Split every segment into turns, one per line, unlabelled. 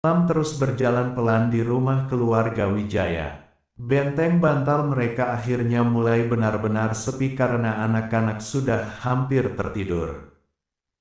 Malam terus berjalan pelan di rumah keluarga Wijaya. Benteng bantal mereka akhirnya mulai benar-benar sepi karena anak-anak sudah hampir tertidur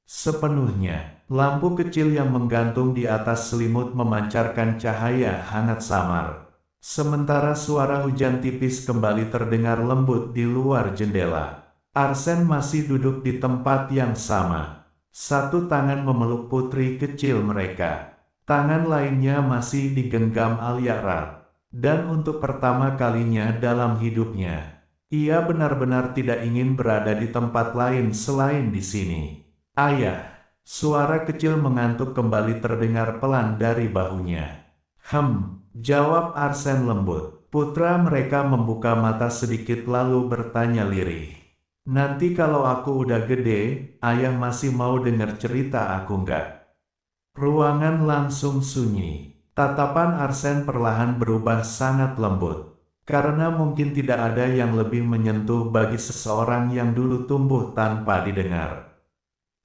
sepenuhnya. Lampu kecil yang menggantung di atas selimut memancarkan cahaya hangat samar. Sementara suara hujan tipis kembali terdengar lembut di luar jendela. Arsen masih duduk di tempat yang sama. Satu tangan memeluk putri kecil mereka. Tangan lainnya masih digenggam Alia erat. Dan untuk pertama kalinya dalam hidupnya, ia benar-benar tidak ingin berada di tempat lain selain di sini. Ayah, suara kecil mengantuk kembali terdengar pelan dari bahunya. Jawab Arsen lembut. Putra mereka membuka mata sedikit lalu bertanya lirih. Nanti kalau aku udah gede, ayah masih mau dengar cerita aku nggak? Ruangan langsung sunyi. Tatapan Arsen perlahan berubah sangat lembut. Karena mungkin tidak ada yang lebih menyentuh bagi seseorang yang dulu tumbuh tanpa didengar.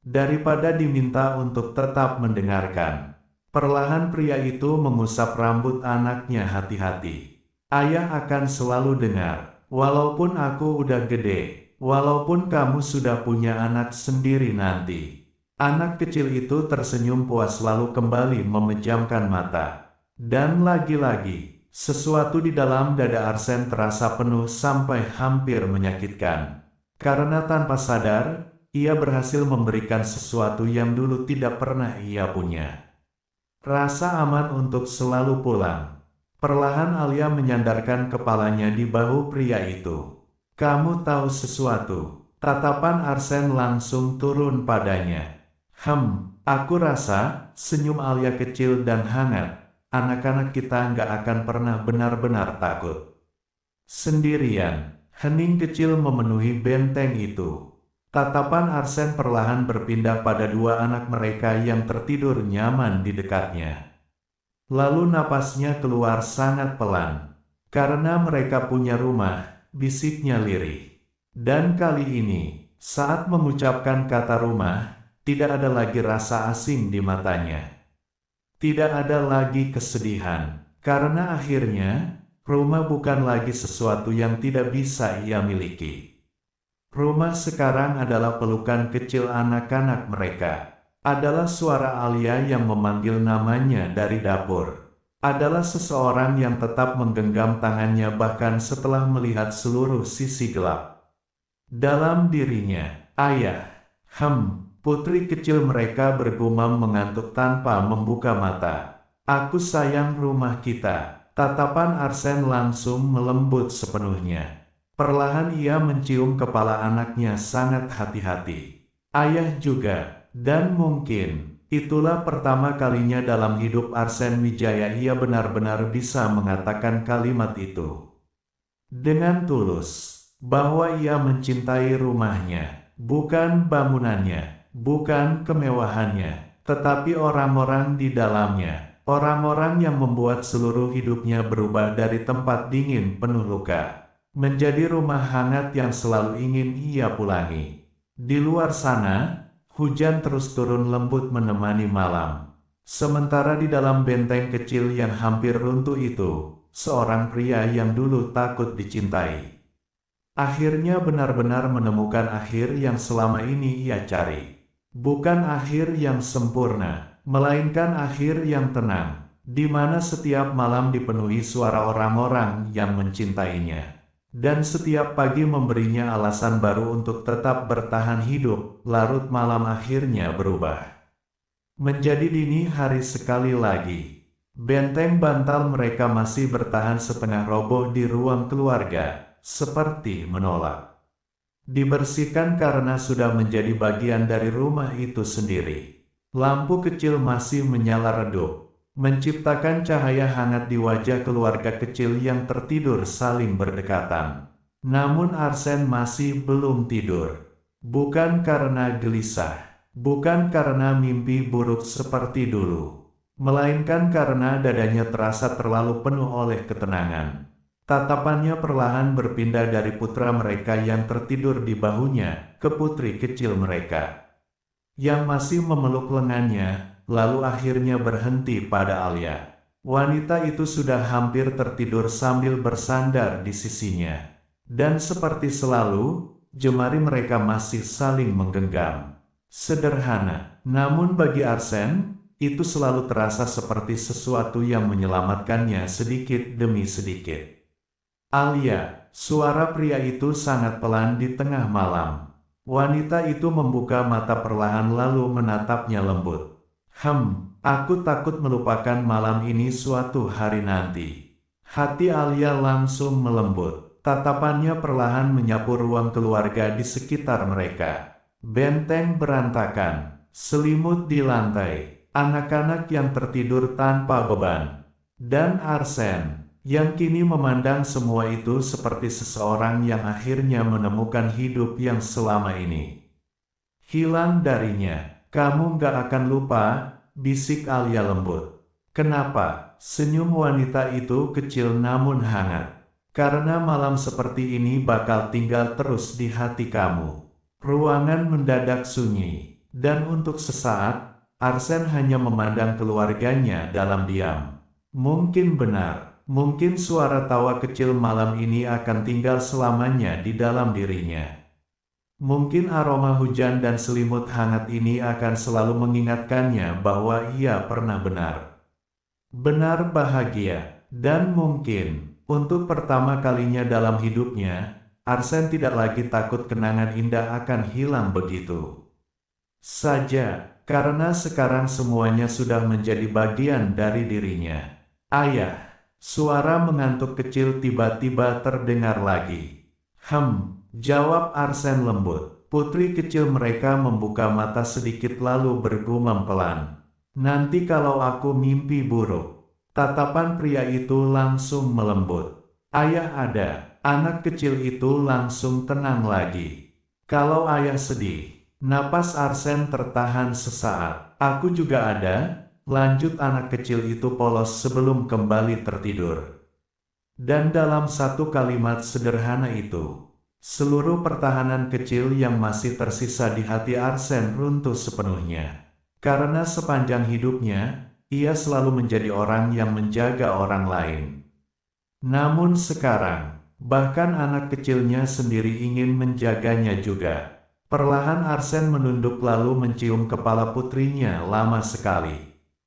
Daripada diminta untuk tetap mendengarkan. Perlahan pria itu mengusap rambut anaknya hati-hati. Ayah akan selalu dengar, walaupun aku udah gede, walaupun kamu sudah punya anak sendiri nanti. Anak kecil itu tersenyum puas lalu kembali memejamkan mata. Dan lagi-lagi, sesuatu di dalam dada Arsen terasa penuh sampai hampir menyakitkan. Karena tanpa sadar, ia berhasil memberikan sesuatu yang dulu tidak pernah ia punya. Rasa aman untuk selalu pulang. Perlahan Alia menyandarkan kepalanya di bahu pria itu. Kamu tahu sesuatu? Tatapan Arsen langsung turun padanya. Aku rasa, senyum Alia kecil dan hangat, anak-anak kita nggak akan pernah benar-benar takut sendirian. Hening kecil memenuhi benteng itu. Tatapan Arsen perlahan berpindah pada dua anak mereka yang tertidur nyaman di dekatnya. Lalu napasnya keluar sangat pelan. Karena mereka punya rumah, bisiknya lirih. Dan kali ini, saat mengucapkan kata rumah, tidak ada lagi rasa asing di matanya. Tidak ada lagi kesedihan, karena akhirnya, rumah bukan lagi sesuatu yang tidak bisa ia miliki. Rumah sekarang adalah pelukan kecil anak-anak mereka. Adalah suara Alia yang memanggil namanya dari dapur. Adalah seseorang yang tetap menggenggam tangannya bahkan setelah melihat seluruh sisi gelap dalam dirinya. Ayah, putri kecil mereka bergumam mengantuk tanpa membuka mata. Aku sayang rumah kita. Tatapan Arsen langsung melembut sepenuhnya. Perlahan ia mencium kepala anaknya sangat hati-hati. Ayah juga, dan mungkin, itulah pertama kalinya dalam hidup Arsen Wijaya ia benar-benar bisa mengatakan kalimat itu. Dengan tulus, bahwa ia mencintai rumahnya, bukan bangunannya. Bukan kemewahannya, tetapi orang-orang di dalamnya. Orang-orang yang membuat seluruh hidupnya berubah dari tempat dingin penuh luka, menjadi rumah hangat yang selalu ingin ia pulangi. Di luar sana, hujan terus turun lembut menemani malam. Sementara di dalam benteng kecil yang hampir runtuh itu, seorang pria yang dulu takut dicintai akhirnya benar-benar menemukan akhir yang selama ini ia cari. Bukan akhir yang sempurna, melainkan akhir yang tenang, di mana setiap malam dipenuhi suara orang-orang yang mencintainya. Dan setiap pagi memberinya alasan baru untuk tetap bertahan hidup. Larut malam akhirnya berubah menjadi dini hari sekali lagi. Benteng bantal mereka masih bertahan setengah roboh di ruang keluarga, seperti menolak dibersihkan karena sudah menjadi bagian dari rumah itu sendiri. Lampu kecil masih menyala redup, menciptakan cahaya hangat di wajah keluarga kecil yang tertidur saling berdekatan. Namun Arsen masih belum tidur. Bukan karena gelisah, bukan karena mimpi buruk seperti dulu, melainkan karena dadanya terasa terlalu penuh oleh ketenangan. Tatapannya perlahan berpindah dari putra mereka yang tertidur di bahunya ke putri kecil mereka yang masih memeluk lengannya. lalu akhirnya berhenti pada Alia. Wanita itu sudah hampir tertidur sambil bersandar di sisinya. Dan seperti selalu, jemari mereka masih saling menggenggam. Sederhana, namun bagi Arsen, itu selalu terasa seperti sesuatu yang menyelamatkannya sedikit demi sedikit. Alia, suara pria itu sangat pelan di tengah malam. Wanita itu membuka mata perlahan lalu menatapnya lembut. Aku takut melupakan malam ini suatu hari nanti. Hati Alia langsung melembut. Tatapannya perlahan menyapu ruang keluarga di sekitar mereka. Benteng berantakan, selimut di lantai, anak-anak yang tertidur tanpa beban, dan Arsen yang kini memandang semua itu seperti seseorang yang akhirnya menemukan hidup yang selama ini hilang darinya. Kamu gak akan lupa, bisik Alia lembut. Kenapa? Senyum wanita itu kecil namun hangat. Karena malam seperti ini bakal tinggal terus di hati kamu. Ruangan mendadak sunyi, dan untuk sesaat, Arsen hanya memandang keluarganya dalam diam. Mungkin benar, mungkin suara tawa kecil malam ini akan tinggal selamanya di dalam dirinya. Mungkin aroma hujan dan selimut hangat ini akan selalu mengingatkannya bahwa ia pernah benar bahagia. Dan mungkin, untuk pertama kalinya dalam hidupnya, Arsen tidak lagi takut kenangan indah akan hilang begitu saja, karena sekarang semuanya sudah menjadi bagian dari dirinya. Ayah, suara mengantuk kecil tiba-tiba terdengar lagi. Jawab Arsen lembut. Putri kecil mereka membuka mata sedikit lalu bergumam pelan. Nanti kalau aku mimpi buruk. Tatapan pria itu langsung melembut. Ayah ada. Anak kecil itu langsung tenang lagi. Kalau ayah sedih. Napas Arsen tertahan sesaat. Aku juga ada. Lanjut anak kecil itu polos sebelum kembali tertidur. Dan dalam satu kalimat sederhana itu, seluruh pertahanan kecil yang masih tersisa di hati Arsen runtuh sepenuhnya. Karena sepanjang hidupnya, ia selalu menjadi orang yang menjaga orang lain. Namun sekarang, bahkan anak kecilnya sendiri ingin menjaganya juga. Perlahan Arsen menunduk lalu mencium kepala putrinya lama sekali.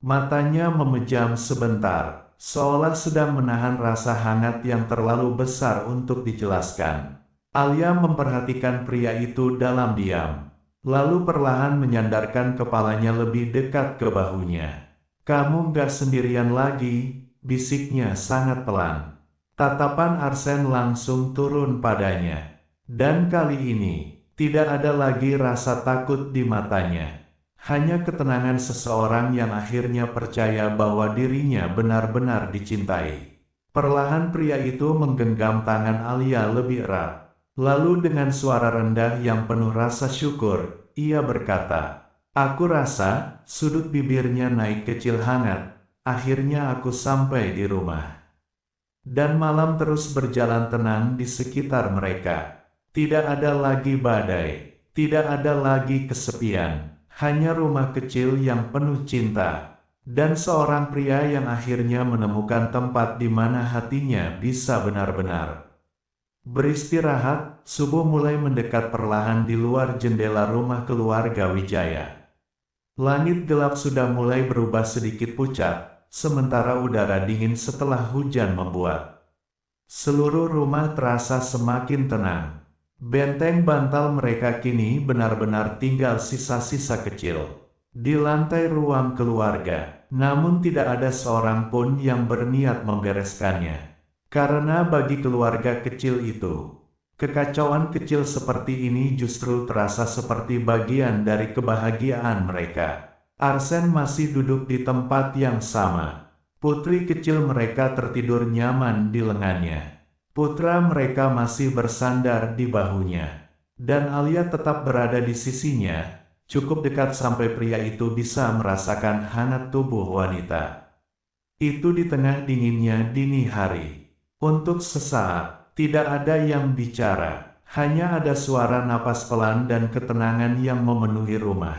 Matanya memejam sebentar, seolah sedang menahan rasa hangat yang terlalu besar untuk dijelaskan. Alia memperhatikan pria itu dalam diam, lalu perlahan menyandarkan kepalanya lebih dekat ke bahunya. Kamu gak sendirian lagi, bisiknya sangat pelan. Tatapan Arsen langsung turun padanya. Dan kali ini, tidak ada lagi rasa takut di matanya. Hanya ketenangan seseorang yang akhirnya percaya bahwa dirinya benar-benar dicintai. Perlahan pria itu menggenggam tangan Alia lebih erat. Lalu dengan suara rendah yang penuh rasa syukur, ia berkata, "Aku rasa," sudut bibirnya naik kecil hangat, "akhirnya aku sampai di rumah." Dan malam terus berjalan tenang di sekitar mereka. Tidak ada lagi badai, tidak ada lagi kesepian, hanya rumah kecil yang penuh cinta, dan seorang pria yang akhirnya menemukan tempat di mana hatinya bisa benar-benar beristirahat. Subuh mulai mendekat perlahan di luar jendela rumah keluarga Wijaya. Langit gelap sudah mulai berubah sedikit pucat, sementara udara dingin setelah hujan membuat seluruh rumah terasa semakin tenang. Benteng bantal mereka kini benar-benar tinggal sisa-sisa kecil di lantai ruang keluarga, namun tidak ada seorang pun yang berniat membereskannya. Karena bagi keluarga kecil itu, kekacauan kecil seperti ini justru terasa seperti bagian dari kebahagiaan mereka. Arsen masih duduk di tempat yang sama. Putri kecil mereka tertidur nyaman di lengannya. Putra mereka masih bersandar di bahunya. Dan Alia tetap berada di sisinya, cukup dekat sampai pria itu bisa merasakan hangat tubuh wanita itu di tengah dinginnya dini hari. Untuk sesaat, tidak ada yang bicara, hanya ada suara napas pelan dan ketenangan yang memenuhi rumah.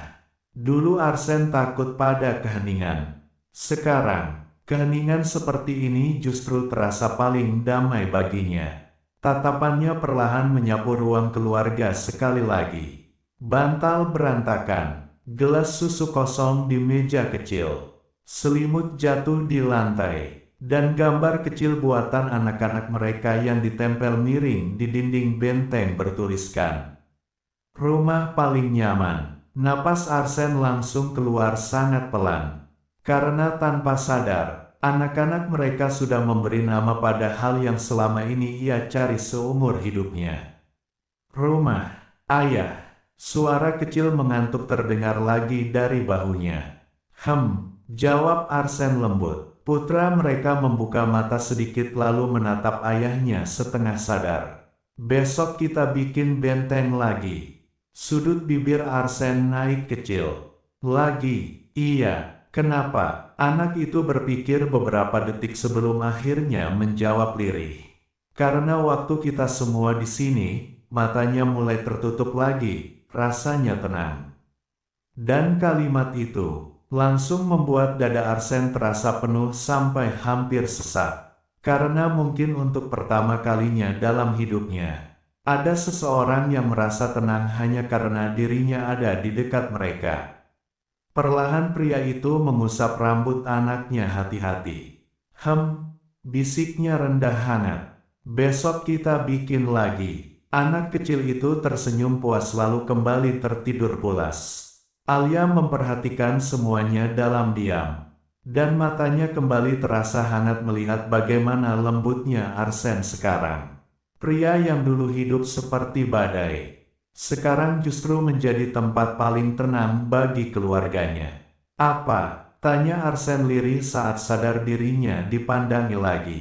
Dulu Arsen takut pada keheningan. Sekarang, keheningan seperti ini justru terasa paling damai baginya. Tatapannya perlahan menyapu ruang keluarga sekali lagi. Bantal berantakan, gelas susu kosong di meja kecil, selimut jatuh di lantai, dan gambar kecil buatan anak-anak mereka yang ditempel miring di dinding benteng bertuliskan "Rumah paling nyaman." Napas Arsen langsung keluar sangat pelan. Karena tanpa sadar, anak-anak mereka sudah memberi nama pada hal yang selama ini ia cari seumur hidupnya. Rumah, ayah. Suara kecil mengantuk terdengar lagi dari bahunya. Jawab Arsen lembut. Putra mereka membuka mata sedikit lalu menatap ayahnya setengah sadar. Besok kita bikin benteng lagi. Sudut bibir Arsen naik kecil. Lagi, iya, kenapa? Anak itu berpikir beberapa detik sebelum akhirnya menjawab lirih. Karena waktu kita semua di sini, matanya mulai tertutup lagi, rasanya tenang. Dan kalimat itu langsung membuat dada Arsen terasa penuh sampai hampir sesak. Karena mungkin untuk pertama kalinya dalam hidupnya, ada seseorang yang merasa tenang hanya karena dirinya ada di dekat mereka. Perlahan pria itu mengusap rambut anaknya hati-hati. Bisiknya rendah hangat. Besok kita bikin lagi. Anak kecil itu tersenyum puas lalu kembali tertidur pulas. Alia memperhatikan semuanya dalam diam. Dan matanya kembali terasa hangat melihat bagaimana lembutnya Arsen sekarang. Pria yang dulu hidup seperti badai, sekarang justru menjadi tempat paling tenang bagi keluarganya. Apa? Tanya Arsen lirih saat sadar dirinya dipandangi lagi.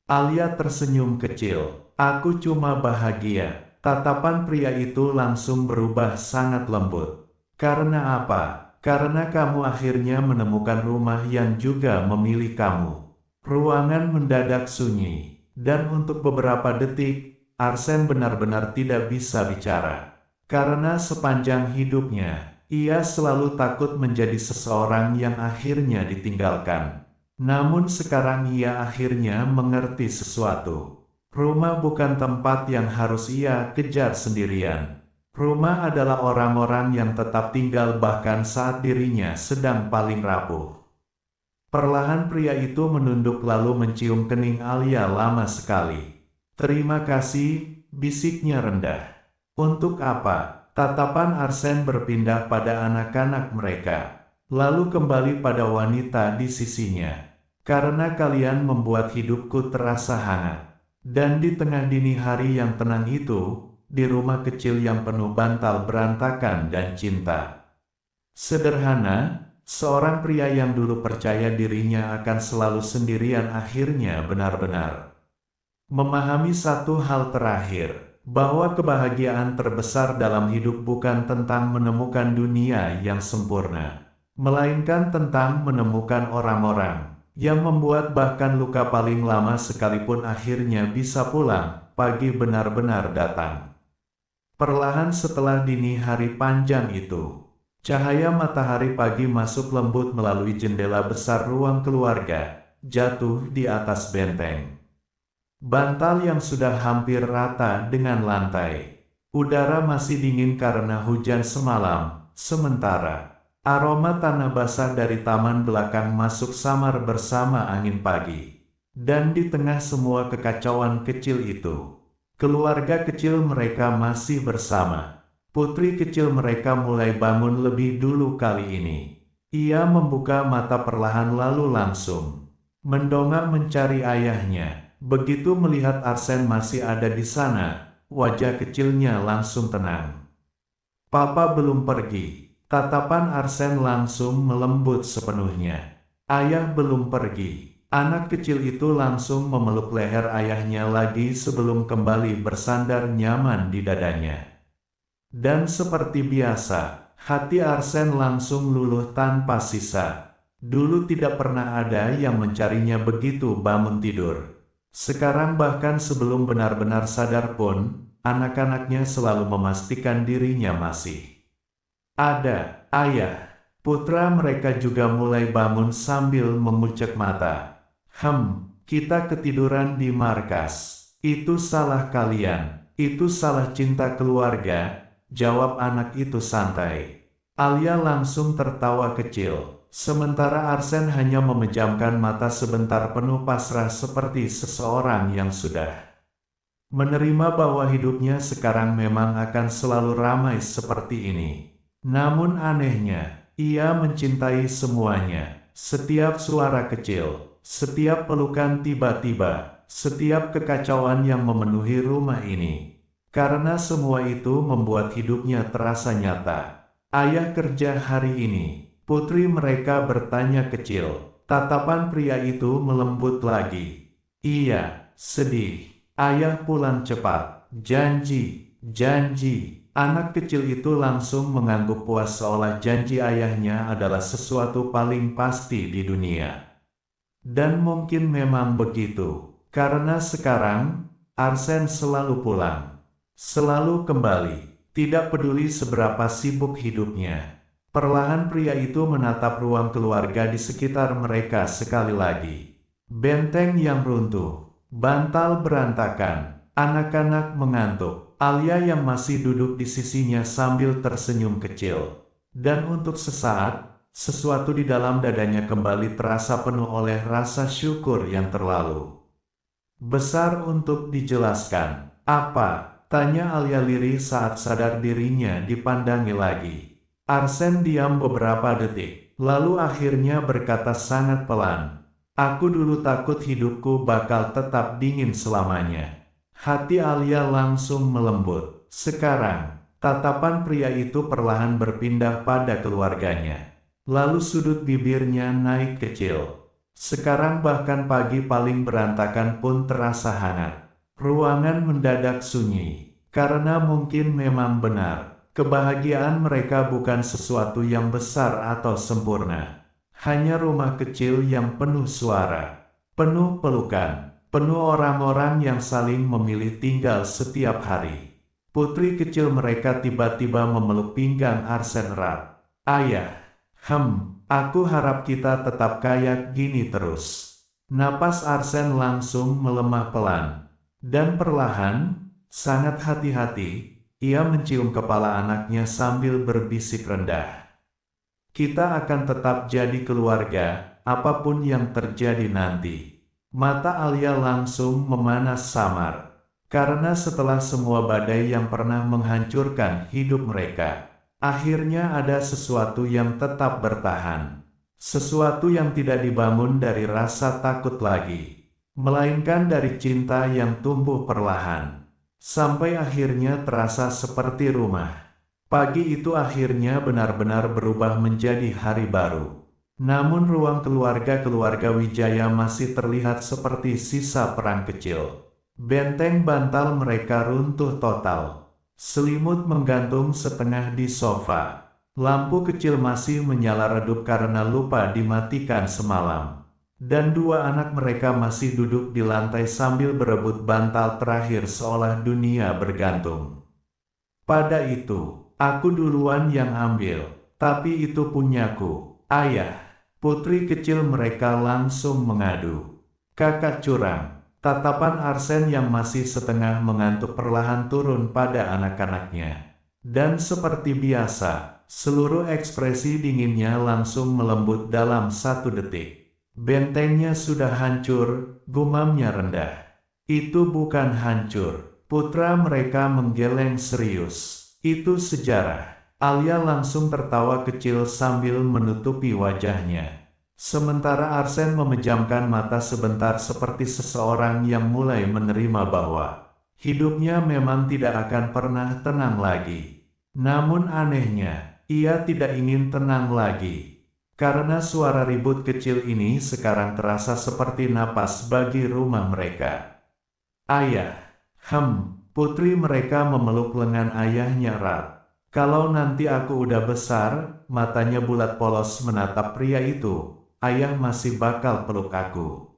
Alia tersenyum kecil. Aku cuma bahagia. Tatapan pria itu langsung berubah sangat lembut. Karena apa? Karena kamu akhirnya menemukan rumah yang juga memilih kamu. Ruangan mendadak sunyi. Dan untuk beberapa detik, Arsen benar-benar tidak bisa bicara. Karena sepanjang hidupnya, ia selalu takut menjadi seseorang yang akhirnya ditinggalkan. Namun sekarang ia akhirnya mengerti sesuatu. Rumah bukan tempat yang harus ia kejar sendirian. Rumah adalah orang-orang yang tetap tinggal bahkan saat dirinya sedang paling rapuh. Perlahan pria itu menunduk lalu mencium kening Alia lama sekali. Terima kasih, bisiknya rendah. Untuk apa? Tatapan Arsen berpindah pada anak-anak mereka, lalu kembali pada wanita di sisinya. Karena kalian membuat hidupku terasa hangat. Dan di tengah dini hari yang tenang itu, di rumah kecil yang penuh bantal berantakan dan cinta sederhana, seorang pria yang dulu percaya dirinya akan selalu sendirian akhirnya benar-benar memahami satu hal terakhir, bahwa kebahagiaan terbesar dalam hidup bukan tentang menemukan dunia yang sempurna, melainkan tentang menemukan orang-orang yang membuat bahkan luka paling lama sekalipun akhirnya bisa pulang, pagi benar-benar datang. Perlahan setelah dini hari panjang itu, cahaya matahari pagi masuk lembut melalui jendela besar ruang keluarga, jatuh di atas benteng. Bantal yang sudah hampir rata dengan lantai. Udara masih dingin karena hujan semalam, sementara aroma tanah basah dari taman belakang masuk samar bersama angin pagi. Dan di tengah semua kekacauan kecil itu, keluarga kecil mereka masih bersama. Putri kecil mereka mulai bangun lebih dulu kali ini. Ia membuka mata perlahan lalu langsung mendongak mencari ayahnya. Begitu melihat Arsen masih ada di sana, wajah kecilnya langsung tenang. Papa belum pergi. Tatapan Arsen langsung melembut sepenuhnya. Ayah belum pergi. Anak kecil itu langsung memeluk leher ayahnya lagi sebelum kembali bersandar nyaman di dadanya. Dan seperti biasa, hati Arsen langsung luluh tanpa sisa. Dulu tidak pernah ada yang mencarinya begitu bangun tidur. Sekarang bahkan sebelum benar-benar sadar pun, anak-anaknya selalu memastikan dirinya masih ada. Ayah, Putra mereka juga mulai bangun sambil mengucek mata. Kita ketiduran di markas. Itu salah kalian. Itu salah cinta keluarga, jawab anak itu santai. Alia langsung tertawa kecil. Sementara Arsen hanya memejamkan mata sebentar penuh pasrah seperti seseorang yang sudah menerima bahwa hidupnya sekarang memang akan selalu ramai seperti ini. Namun anehnya, ia mencintai semuanya. Setiap suara kecil, setiap pelukan tiba-tiba, setiap kekacauan yang memenuhi rumah ini. Karena semua itu membuat hidupnya terasa nyata. Ayah kerja hari ini. Putri mereka bertanya kecil. Tatapan pria itu melembut lagi. Iya, sedih. Ayah pulang cepat. Janji, janji. Anak kecil itu langsung mengangguk puas seolah janji ayahnya adalah sesuatu paling pasti di dunia. Dan mungkin memang begitu. Karena sekarang, Arsen selalu pulang. Selalu kembali. Tidak peduli seberapa sibuk hidupnya. Perlahan pria itu menatap ruang keluarga di sekitar mereka sekali lagi. Benteng yang runtuh, bantal berantakan, anak-anak mengantuk, Alia yang masih duduk di sisinya sambil tersenyum kecil. Dan untuk sesaat, sesuatu di dalam dadanya kembali terasa penuh oleh rasa syukur yang terlalu besar untuk dijelaskan. Apa? Tanya Alia lirih saat sadar dirinya dipandangi lagi. Arsen diam beberapa detik, lalu akhirnya berkata sangat pelan. Aku dulu takut hidupku bakal tetap dingin selamanya. Hati Alia langsung melembut. Sekarang, tatapan pria itu perlahan berpindah pada keluarganya. Lalu sudut bibirnya naik kecil. Sekarang bahkan pagi paling berantakan pun terasa hangat. Ruangan mendadak sunyi, karena mungkin memang benar. Kebahagiaan mereka bukan sesuatu yang besar atau sempurna. Hanya rumah kecil yang penuh suara, penuh pelukan, penuh orang-orang yang saling memilih tinggal setiap hari. Putri kecil mereka tiba-tiba memeluk pinggang Arsen erat. Ayah, aku harap kita tetap kayak gini terus. Napas Arsen langsung melemah pelan. Dan perlahan, sangat hati-hati, ia mencium kepala anaknya sambil berbisik rendah. Kita akan tetap jadi keluarga, apapun yang terjadi nanti. Mata Alia langsung memanas samar. Karena setelah semua badai yang pernah menghancurkan hidup mereka, akhirnya ada sesuatu yang tetap bertahan. Sesuatu yang tidak dibangun dari rasa takut lagi, melainkan dari cinta yang tumbuh perlahan. Sampai akhirnya terasa seperti rumah. Pagi itu akhirnya benar-benar berubah menjadi hari baru. Namun ruang keluarga Wijaya masih terlihat seperti sisa perang kecil. Benteng bantal mereka runtuh total. Selimut menggantung setengah di sofa. Lampu kecil masih menyala redup karena lupa dimatikan semalam. Dan dua anak mereka masih duduk di lantai sambil berebut bantal terakhir seolah dunia bergantung. Pada itu, aku duluan yang ambil, tapi itu punyaku, ayah. Putri kecil mereka langsung mengadu. Kakak curang. Tatapan Arsen yang masih setengah mengantuk perlahan turun pada anak-anaknya. Dan seperti biasa, seluruh ekspresi dinginnya langsung melembut dalam 1 detik. Bentengnya sudah hancur, gumamnya rendah. Itu bukan hancur. Putra mereka menggeleng serius. Itu sejarah. Alia langsung tertawa kecil sambil menutupi wajahnya. Sementara Arsen memejamkan mata sebentar seperti seseorang yang mulai menerima bahwa hidupnya memang tidak akan pernah tenang lagi. Namun anehnya, ia tidak ingin tenang lagi. Karena suara ribut kecil ini sekarang terasa seperti napas bagi rumah mereka. Ayah, putri mereka memeluk lengan ayahnya erat. Kalau nanti aku udah besar, matanya bulat polos menatap pria itu, ayah masih bakal peluk aku.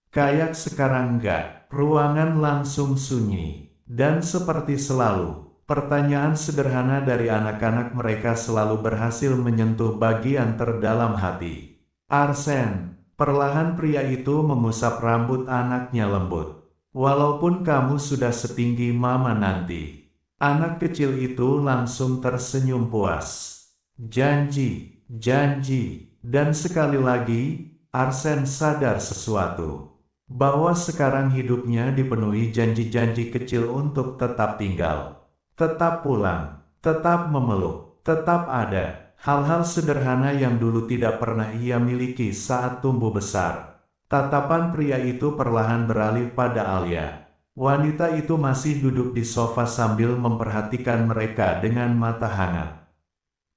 Kayak sekarang enggak, ruangan langsung sunyi. Dan seperti selalu, Pertanyaan sederhana dari anak-anak mereka selalu berhasil menyentuh bagian terdalam hati. Arsen, perlahan pria itu mengusap rambut anaknya lembut. Walaupun kamu sudah setinggi mama nanti. Anak kecil itu langsung tersenyum puas. Janji, janji, dan sekali lagi, Arsen sadar sesuatu. Bahwa sekarang hidupnya dipenuhi janji-janji kecil untuk tetap tinggal. Tetap pulang, tetap memeluk, tetap ada. Hal-hal sederhana yang dulu tidak pernah ia miliki saat tumbuh besar. Tatapan pria itu perlahan beralih pada Alia. Wanita itu masih duduk di sofa sambil memperhatikan mereka dengan mata hangat.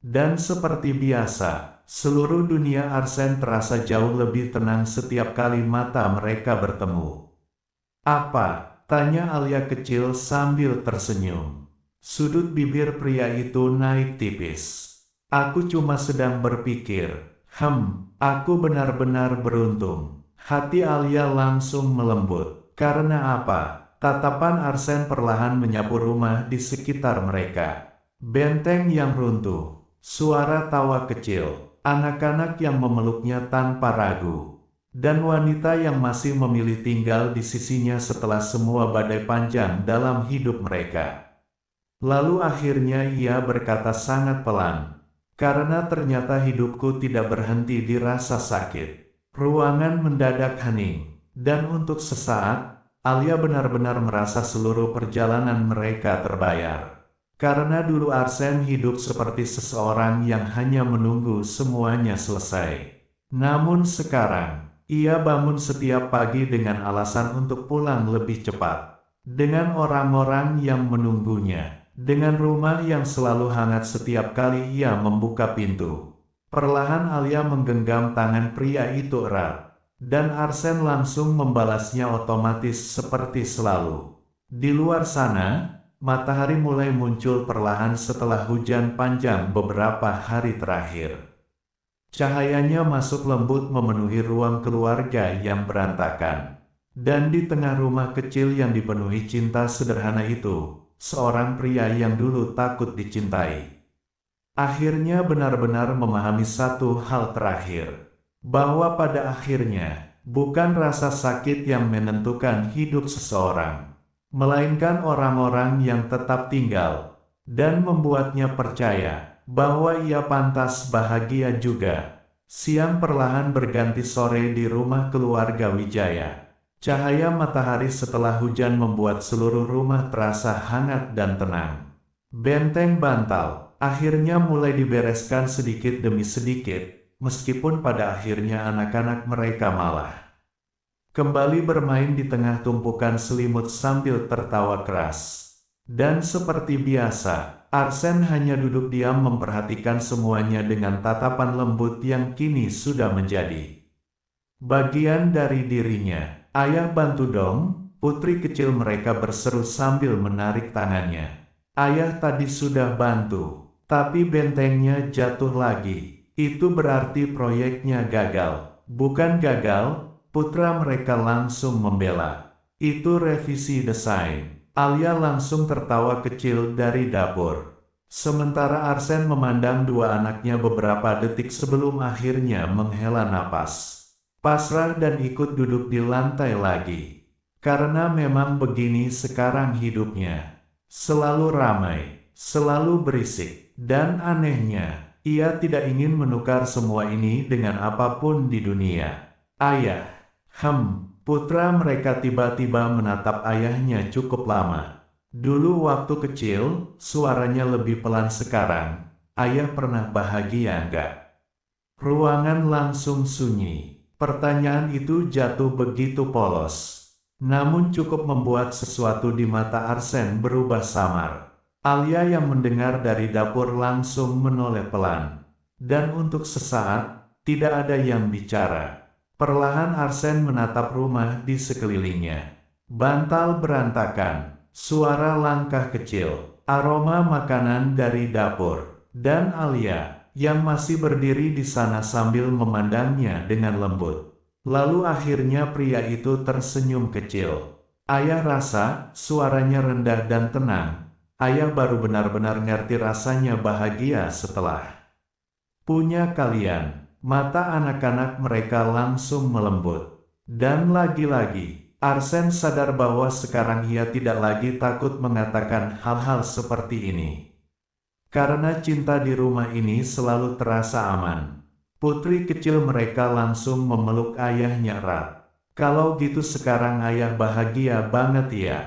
Dan seperti biasa, seluruh dunia Arsen terasa jauh lebih tenang setiap kali mata mereka bertemu. Apa? Tanya Alia kecil sambil tersenyum. Sudut bibir pria itu naik tipis. Aku cuma sedang berpikir, aku benar-benar beruntung. Hati Alia langsung melembut. Karena apa? Tatapan Arsen perlahan menyapu rumah di sekitar mereka. Benteng yang runtuh. Suara tawa kecil, anak-anak yang memeluknya tanpa ragu, dan wanita yang masih memilih tinggal di sisinya setelah semua badai panjang dalam hidup mereka. Lalu akhirnya ia berkata sangat pelan, karena ternyata hidupku tidak berhenti di rasa sakit. Ruangan mendadak hening, dan untuk sesaat, Alia benar-benar merasa seluruh perjalanan mereka terbayar. Karena dulu Arsen hidup seperti seseorang yang hanya menunggu semuanya selesai. Namun sekarang, ia bangun setiap pagi dengan alasan untuk pulang lebih cepat. Dengan orang-orang yang menunggunya. Dengan rumah yang selalu hangat setiap kali ia membuka pintu. Perlahan Alia menggenggam tangan pria itu erat. Dan Arsen langsung membalasnya otomatis seperti selalu. Di luar sana, matahari mulai muncul perlahan setelah hujan panjang beberapa hari terakhir. Cahayanya masuk lembut memenuhi ruang keluarga yang berantakan. Dan di tengah rumah kecil yang dipenuhi cinta sederhana itu, seorang pria yang dulu takut dicintai, akhirnya benar-benar memahami satu hal terakhir. Bahwa pada akhirnya, bukan rasa sakit yang menentukan hidup seseorang, melainkan orang-orang yang tetap tinggal, dan membuatnya percaya bahwa ia pantas bahagia juga. Siang perlahan berganti sore di rumah keluarga Wijaya. Cahaya matahari setelah hujan membuat seluruh rumah terasa hangat dan tenang. Benteng bantal akhirnya mulai dibereskan sedikit demi sedikit, meskipun pada akhirnya anak-anak mereka malah kembali bermain di tengah tumpukan selimut sambil tertawa keras. Dan seperti biasa, Arsen hanya duduk diam memperhatikan semuanya dengan tatapan lembut yang kini sudah menjadi bagian dari dirinya. Ayah bantu dong, putri kecil mereka berseru sambil menarik tangannya. Ayah tadi sudah bantu, tapi bentengnya jatuh lagi. Itu berarti proyeknya gagal. Bukan gagal, putra mereka langsung membela. Itu revisi desain. Alia langsung tertawa kecil dari dapur. Sementara Arsen memandang dua anaknya beberapa detik sebelum akhirnya menghela napas. Pasrah dan ikut duduk di lantai lagi. Karena memang begini sekarang hidupnya. Selalu ramai, selalu berisik, dan anehnya, ia tidak ingin menukar semua ini dengan apapun di dunia. Ayah, putra mereka tiba-tiba menatap ayahnya cukup lama. Dulu waktu kecil, suaranya lebih pelan sekarang. Ayah pernah bahagia enggak? Ruangan langsung sunyi. Pertanyaan itu jatuh begitu polos, namun cukup membuat sesuatu di mata Arsen berubah samar. Alia yang mendengar dari dapur langsung menoleh pelan, dan untuk sesaat, tidak ada yang bicara. Perlahan Arsen menatap rumah di sekelilingnya. Bantal berantakan, suara langkah kecil, aroma makanan dari dapur, dan Alia yang masih berdiri di sana sambil memandangnya dengan lembut. Lalu akhirnya pria itu tersenyum kecil. Ayah rasa suaranya rendah dan tenang. Ayah baru benar-benar ngerti rasanya bahagia setelah punya kalian. Mata anak-anak mereka langsung melembut. Dan lagi-lagi, Arsen sadar bahwa sekarang ia tidak lagi takut mengatakan hal-hal seperti ini. Karena cinta di rumah ini selalu terasa aman. Putri kecil mereka langsung memeluk ayahnya erat. Kalau gitu sekarang ayah bahagia banget ya.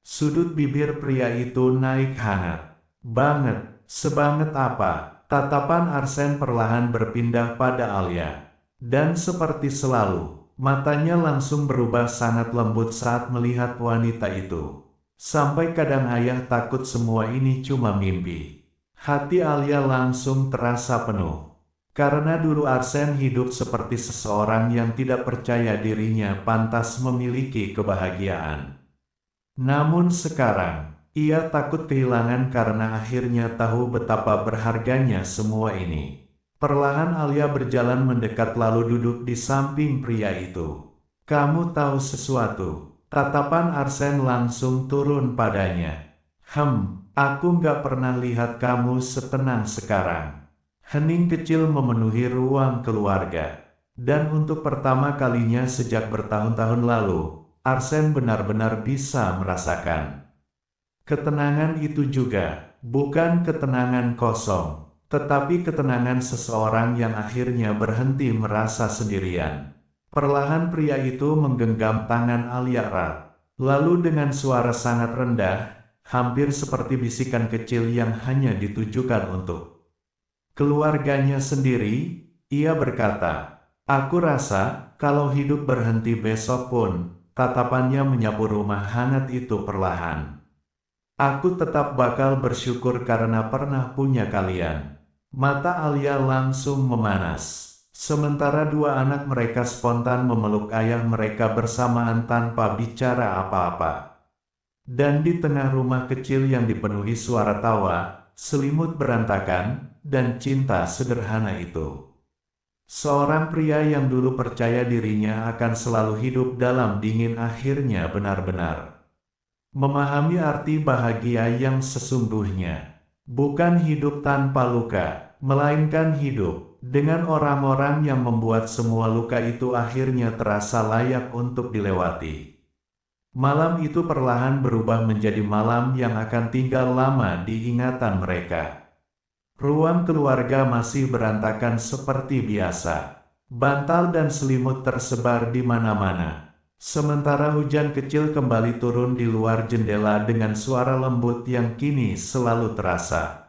Sudut bibir pria itu naik hangat. Banget, sebanget apa? Tatapan Arsen perlahan berpindah pada Alia. Dan seperti selalu, matanya langsung berubah sangat lembut saat melihat wanita itu. Sampai kadang ayah takut semua ini cuma mimpi. Hati Alia langsung terasa penuh. Karena dulu Arsen hidup seperti seseorang yang tidak percaya dirinya pantas memiliki kebahagiaan. Namun sekarang, ia takut kehilangan karena akhirnya tahu betapa berharganya semua ini. Perlahan Alia berjalan mendekat lalu duduk di samping pria itu. Kamu tahu sesuatu? Tatapan Arsen langsung turun padanya. Aku nggak pernah lihat kamu setenang sekarang. Hening kecil memenuhi ruang keluarga. Dan untuk pertama kalinya sejak bertahun-tahun lalu, Arsen benar-benar bisa merasakan ketenangan itu juga, bukan ketenangan kosong, tetapi ketenangan seseorang yang akhirnya berhenti merasa sendirian. Perlahan pria itu menggenggam tangan Alia erat, lalu dengan suara sangat rendah, hampir seperti bisikan kecil yang hanya ditujukan untuk keluarganya sendiri, ia berkata, "Aku rasa, kalau hidup berhenti besok pun," tatapannya menyapu rumah hangat itu perlahan. "Aku tetap bakal bersyukur karena pernah punya kalian." Mata Alia langsung memanas. Sementara dua anak mereka spontan memeluk ayah mereka bersamaan tanpa bicara apa-apa. Dan di tengah rumah kecil yang dipenuhi suara tawa, selimut berantakan, dan cinta sederhana itu. Seorang pria yang dulu percaya dirinya akan selalu hidup dalam dingin akhirnya benar-benar memahami arti bahagia yang sesungguhnya. Bukan hidup tanpa luka, melainkan hidup dengan orang-orang yang membuat semua luka itu akhirnya terasa layak untuk dilewati. Malam itu perlahan berubah menjadi malam yang akan tinggal lama di ingatan mereka. Ruang keluarga masih berantakan seperti biasa. Bantal dan selimut tersebar di mana-mana. Sementara hujan kecil kembali turun di luar jendela dengan suara lembut yang kini selalu terasa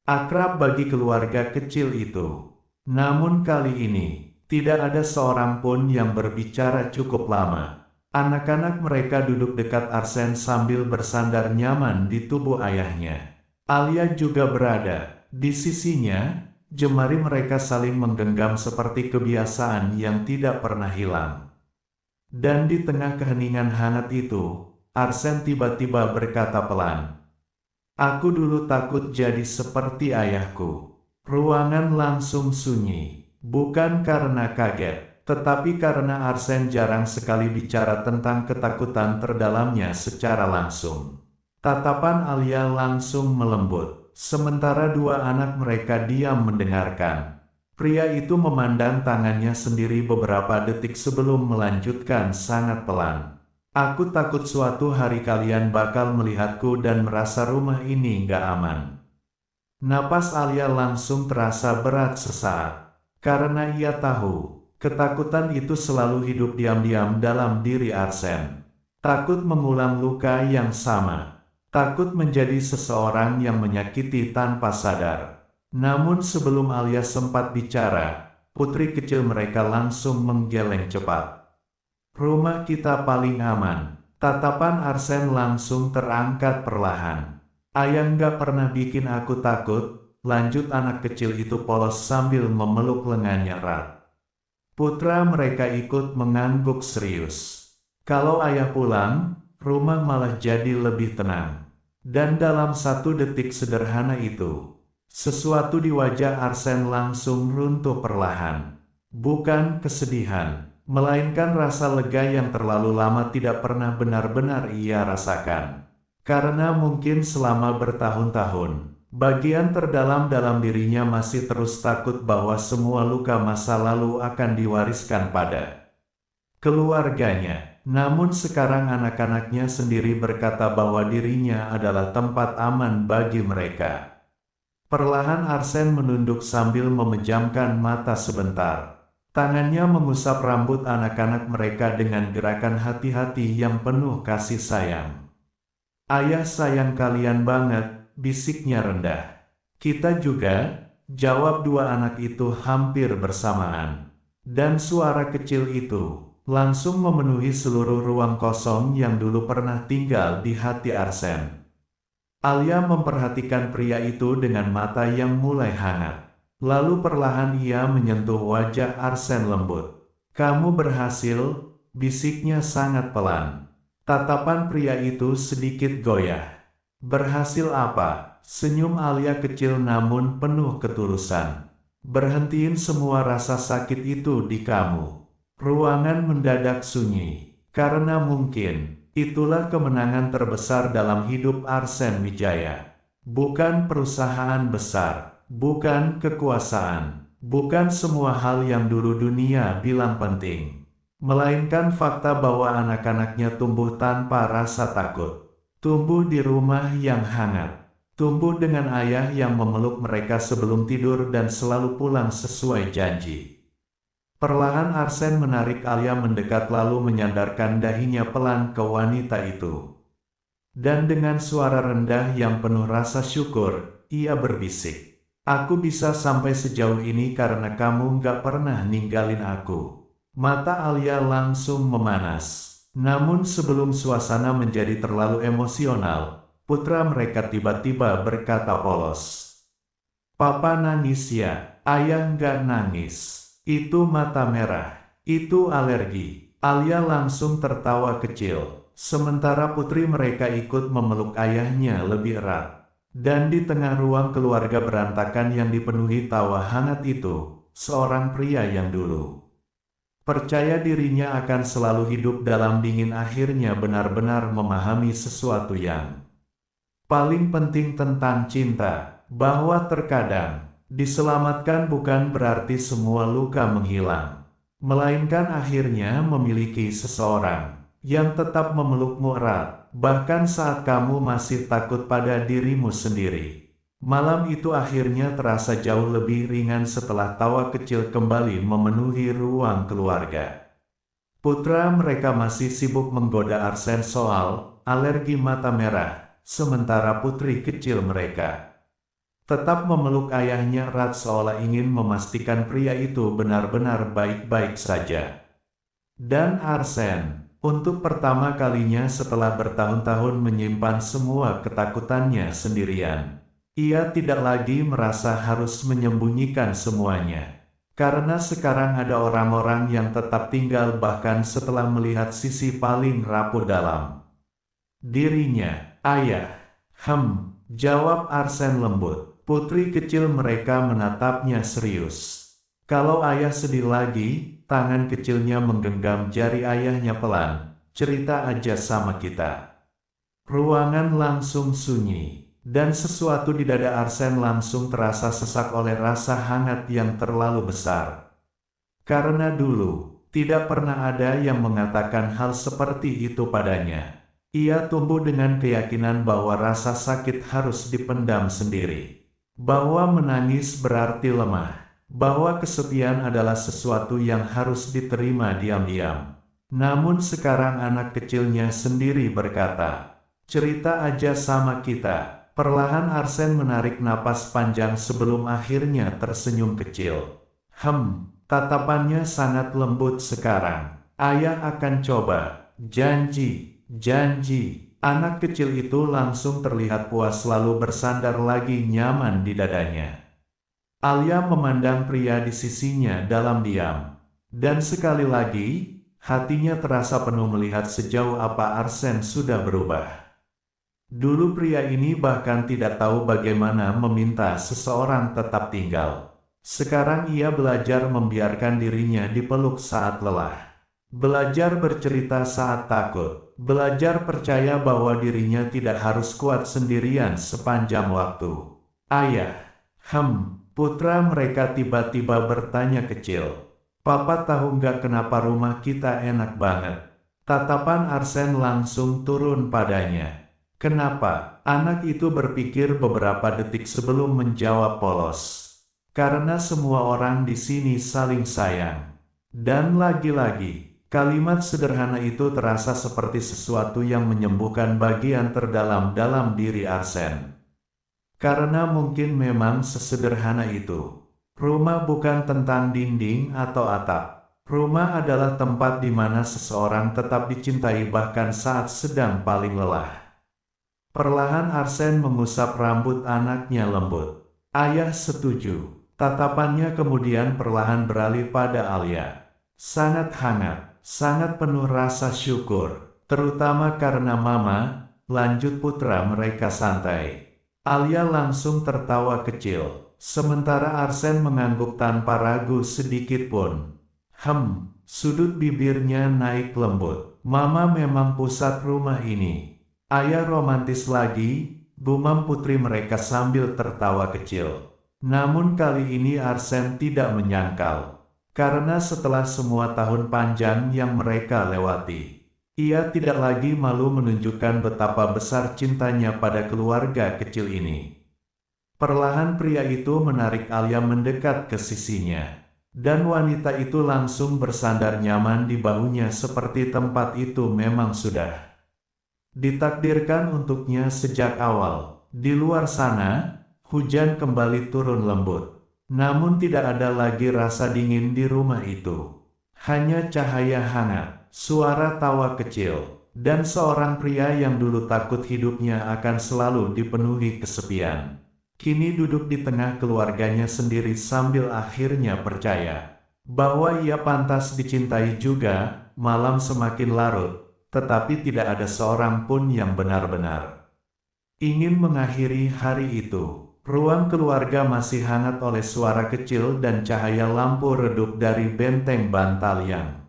akrab bagi keluarga kecil itu. Namun kali ini, tidak ada seorang pun yang berbicara cukup lama. Anak-anak mereka duduk dekat Arsen sambil bersandar nyaman di tubuh ayahnya. Alia juga berada di sisinya, jemari mereka saling menggenggam seperti kebiasaan yang tidak pernah hilang. Dan di tengah keheningan hangat itu, Arsen tiba-tiba berkata pelan, "Aku dulu takut jadi seperti ayahku." Ruangan langsung sunyi, bukan karena kaget, tetapi karena Arsen jarang sekali bicara tentang ketakutan terdalamnya secara langsung. Tatapan Alia langsung melembut. Sementara dua anak mereka diam mendengarkan. Pria itu memandang tangannya sendiri beberapa detik sebelum melanjutkan sangat pelan. "Aku takut suatu hari kalian bakal melihatku dan merasa rumah ini nggak aman." Napas Alia langsung terasa berat sesaat. Karena ia tahu, ketakutan itu selalu hidup diam-diam dalam diri Arsen. Takut mengulang luka yang sama. Takut menjadi seseorang yang menyakiti tanpa sadar. Namun sebelum Alia sempat bicara, putri kecil mereka langsung menggeleng cepat. "Rumah kita paling aman." Tatapan Arsen langsung terangkat perlahan. "Ayah nggak pernah bikin aku takut," lanjut anak kecil itu polos sambil memeluk lengannya erat. Putra mereka ikut mengangguk serius. Kalau ayah pulang, rumah malah jadi lebih tenang. Dan dalam satu detik sederhana itu, sesuatu di wajah Arsen langsung runtuh perlahan. Bukan kesedihan, melainkan rasa lega yang terlalu lama tidak pernah benar-benar ia rasakan. Karena mungkin selama bertahun-tahun, bagian terdalam dalam dirinya masih terus takut bahwa semua luka masa lalu akan diwariskan pada keluarganya. Namun sekarang anak-anaknya sendiri berkata bahwa dirinya adalah tempat aman bagi mereka. Perlahan Arsen menunduk sambil memejamkan mata sebentar. Tangannya mengusap rambut anak-anak mereka dengan gerakan hati-hati yang penuh kasih sayang. "Ayah sayang kalian banget," bisiknya rendah. "Kita juga," jawab dua anak itu hampir bersamaan. Dan suara kecil itu langsung memenuhi seluruh ruang kosong yang dulu pernah tinggal di hati Arsen. Alia memperhatikan pria itu dengan mata yang mulai hangat. Lalu perlahan ia menyentuh wajah Arsen lembut. "Kamu berhasil," bisiknya sangat pelan. Tatapan pria itu sedikit goyah. "Berhasil apa?" Senyum Alia kecil namun penuh ketulusan. "Berhentiin semua rasa sakit itu di kamu." Ruangan mendadak sunyi, karena mungkin itulah kemenangan terbesar dalam hidup Arsen Wijaya. Bukan perusahaan besar, bukan kekuasaan, bukan semua hal yang dulu dunia bilang penting, melainkan fakta bahwa anak-anaknya tumbuh tanpa rasa takut. Tumbuh di rumah yang hangat, tumbuh dengan ayah yang memeluk mereka sebelum tidur dan selalu pulang sesuai janji. Perlahan Arsen menarik Alia mendekat lalu menyandarkan dahinya pelan ke wanita itu. Dan dengan suara rendah yang penuh rasa syukur, ia berbisik, "Aku bisa sampai sejauh ini karena kamu gak pernah ninggalin aku." Mata Alia langsung memanas. Namun sebelum suasana menjadi terlalu emosional, putra mereka tiba-tiba berkata polos, "Papa nangis ya?" "Ayah gak nangis. Itu mata merah. Itu alergi." Alia langsung tertawa kecil, sementara putri mereka ikut memeluk ayahnya lebih erat. Dan di tengah ruang keluarga berantakan yang dipenuhi tawa hangat itu, seorang pria yang dulu percaya dirinya akan selalu hidup dalam dingin akhirnya benar-benar memahami sesuatu yang paling penting tentang cinta, bahwa terkadang diselamatkan bukan berarti semua luka menghilang, melainkan akhirnya memiliki seseorang yang tetap memelukmu erat, bahkan saat kamu masih takut pada dirimu sendiri. Malam itu akhirnya terasa jauh lebih ringan setelah tawa kecil kembali memenuhi ruang keluarga. Putra mereka masih sibuk menggoda Arsen soal alergi mata merah, sementara putri kecil mereka tetap memeluk ayahnya erat seolah ingin memastikan pria itu benar-benar baik-baik saja. Dan Arsen, untuk pertama kalinya setelah bertahun-tahun menyimpan semua ketakutannya sendirian, ia tidak lagi merasa harus menyembunyikan semuanya. Karena sekarang ada orang-orang yang tetap tinggal bahkan setelah melihat sisi paling rapuh dalam dirinya. "Ayah." Jawab Arsen lembut. Putri kecil mereka menatapnya serius. Kalau ayah sedih lagi, tangan kecilnya menggenggam jari ayahnya pelan. "Cerita aja sama kita." Ruangan langsung sunyi, dan sesuatu di dada Arsen langsung terasa sesak oleh rasa hangat yang terlalu besar. Karena dulu, tidak pernah ada yang mengatakan hal seperti itu padanya. Ia tumbuh dengan keyakinan bahwa rasa sakit harus dipendam sendiri, bahwa menangis berarti lemah, bahwa kesepian adalah sesuatu yang harus diterima diam-diam. Namun sekarang anak kecilnya sendiri berkata, "Cerita aja sama kita." Perlahan Arsen menarik napas panjang sebelum akhirnya tersenyum kecil. Tatapannya sangat lembut sekarang. "Ayah akan coba. Janji, janji." Anak kecil itu langsung terlihat puas lalu bersandar lagi nyaman di dadanya. Alia memandang pria di sisinya dalam diam. Dan sekali lagi, hatinya terasa penuh melihat sejauh apa Arsen sudah berubah. Dulu pria ini bahkan tidak tahu bagaimana meminta seseorang tetap tinggal. Sekarang ia belajar membiarkan dirinya dipeluk saat lelah. Belajar bercerita saat takut. Belajar percaya bahwa dirinya tidak harus kuat sendirian sepanjang waktu. Ayah, putra mereka tiba-tiba bertanya kecil. Papa tahu nggak kenapa rumah kita enak banget? Tatapan Arsen langsung turun padanya. Kenapa? Anak itu berpikir beberapa detik sebelum menjawab polos. Karena semua orang di sini saling sayang. Dan lagi-lagi, kalimat sederhana itu terasa seperti sesuatu yang menyembuhkan bagian terdalam dalam diri Arsen. Karena mungkin memang sesederhana itu. Rumah bukan tentang dinding atau atap. Rumah adalah tempat di mana seseorang tetap dicintai bahkan saat sedang paling lelah. Perlahan Arsen mengusap rambut anaknya lembut. Ayah setuju. Tatapannya kemudian perlahan beralih pada Alia. Sangat hangat, sangat penuh rasa syukur, terutama karena Mama, lanjut putra mereka santai. Alia langsung tertawa kecil, sementara Arsen mengangguk tanpa ragu sedikit pun. Sudut bibirnya naik lembut. Mama memang pusat rumah ini. Ayah romantis lagi, gumam putri mereka sambil tertawa kecil. Namun kali ini Arsen tidak menyangkal. Karena setelah semua tahun panjang yang mereka lewati, ia tidak lagi malu menunjukkan betapa besar cintanya pada keluarga kecil ini. Perlahan pria itu menarik Alia mendekat ke sisinya. Dan wanita itu langsung bersandar nyaman di bahunya seperti tempat itu memang sudah ditakdirkan untuknya sejak awal. Di luar sana, hujan kembali turun lembut. Namun tidak ada lagi rasa dingin di rumah itu. Hanya cahaya hangat, suara tawa kecil, dan seorang pria yang dulu takut hidupnya akan selalu dipenuhi kesepian. Kini duduk di tengah keluarganya sendiri sambil akhirnya percaya bahwa ia pantas dicintai juga. Malam semakin larut, tetapi tidak ada seorang pun yang benar-benar ingin mengakhiri hari itu. Ruang keluarga masih hangat oleh suara kecil dan cahaya lampu redup dari benteng bantal yang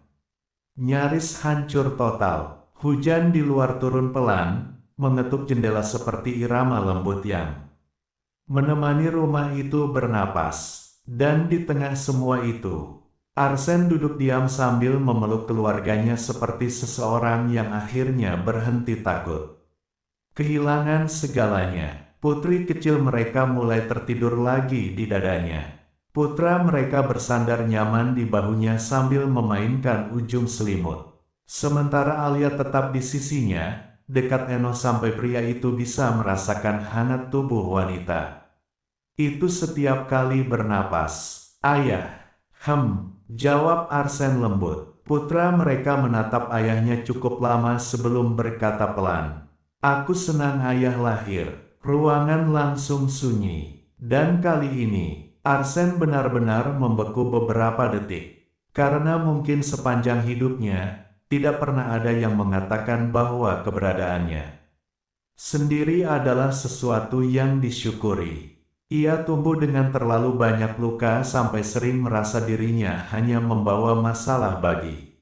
nyaris hancur total. Hujan di luar turun pelan, mengetuk jendela seperti irama lembut yang menemani rumah itu bernapas. Dan di tengah semua itu, Arsen duduk diam sambil memeluk keluarganya seperti seseorang yang akhirnya berhenti takut kehilangan segalanya. Putri kecil mereka mulai tertidur lagi di dadanya. Putra mereka bersandar nyaman di bahunya sambil memainkan ujung selimut. Sementara Alia tetap di sisinya, dekat Eno sampai pria itu bisa merasakan hangat tubuh wanita itu setiap kali bernapas. Ayah, jawab Arsen lembut. Putra mereka menatap ayahnya cukup lama sebelum berkata pelan. Aku senang ayah lahir. Ruangan langsung sunyi. Dan kali ini, Arsen benar-benar membeku beberapa detik. Karena mungkin sepanjang hidupnya, tidak pernah ada yang mengatakan bahwa keberadaannya sendiri adalah sesuatu yang disyukuri. Ia tumbuh dengan terlalu banyak luka sampai sering merasa dirinya hanya membawa masalah bagi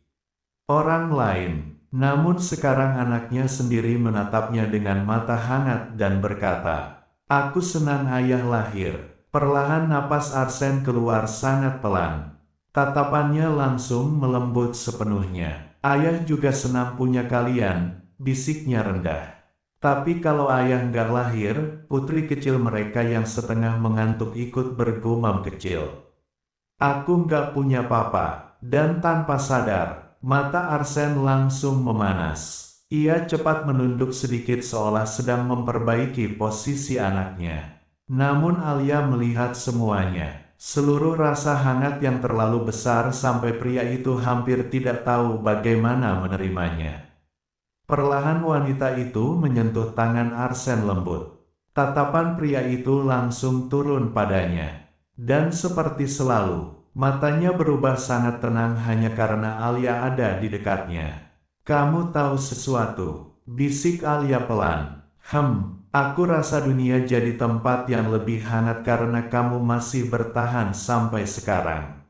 orang lain. Namun sekarang anaknya sendiri menatapnya dengan mata hangat dan berkata, "Aku senang ayah lahir." Perlahan napas Arsen keluar sangat pelan. Tatapannya langsung melembut sepenuhnya. "Ayah juga senang punya kalian," bisiknya rendah. "Tapi kalau ayah nggak lahir," putri kecil mereka yang setengah mengantuk ikut bergumam kecil. "Aku nggak punya papa." Dan tanpa sadar, mata Arsen langsung memanas. Ia cepat menunduk sedikit seolah sedang memperbaiki posisi anaknya. Namun Alia melihat semuanya. Seluruh rasa hangat yang terlalu besar sampai pria itu hampir tidak tahu bagaimana menerimanya. Perlahan wanita itu menyentuh tangan Arsen lembut. Tatapan pria itu langsung turun padanya. Dan seperti selalu, matanya berubah sangat tenang hanya karena Alia ada di dekatnya. "Kamu tahu sesuatu?" bisik Alia pelan. Aku rasa dunia jadi tempat yang lebih hangat karena kamu masih bertahan sampai sekarang."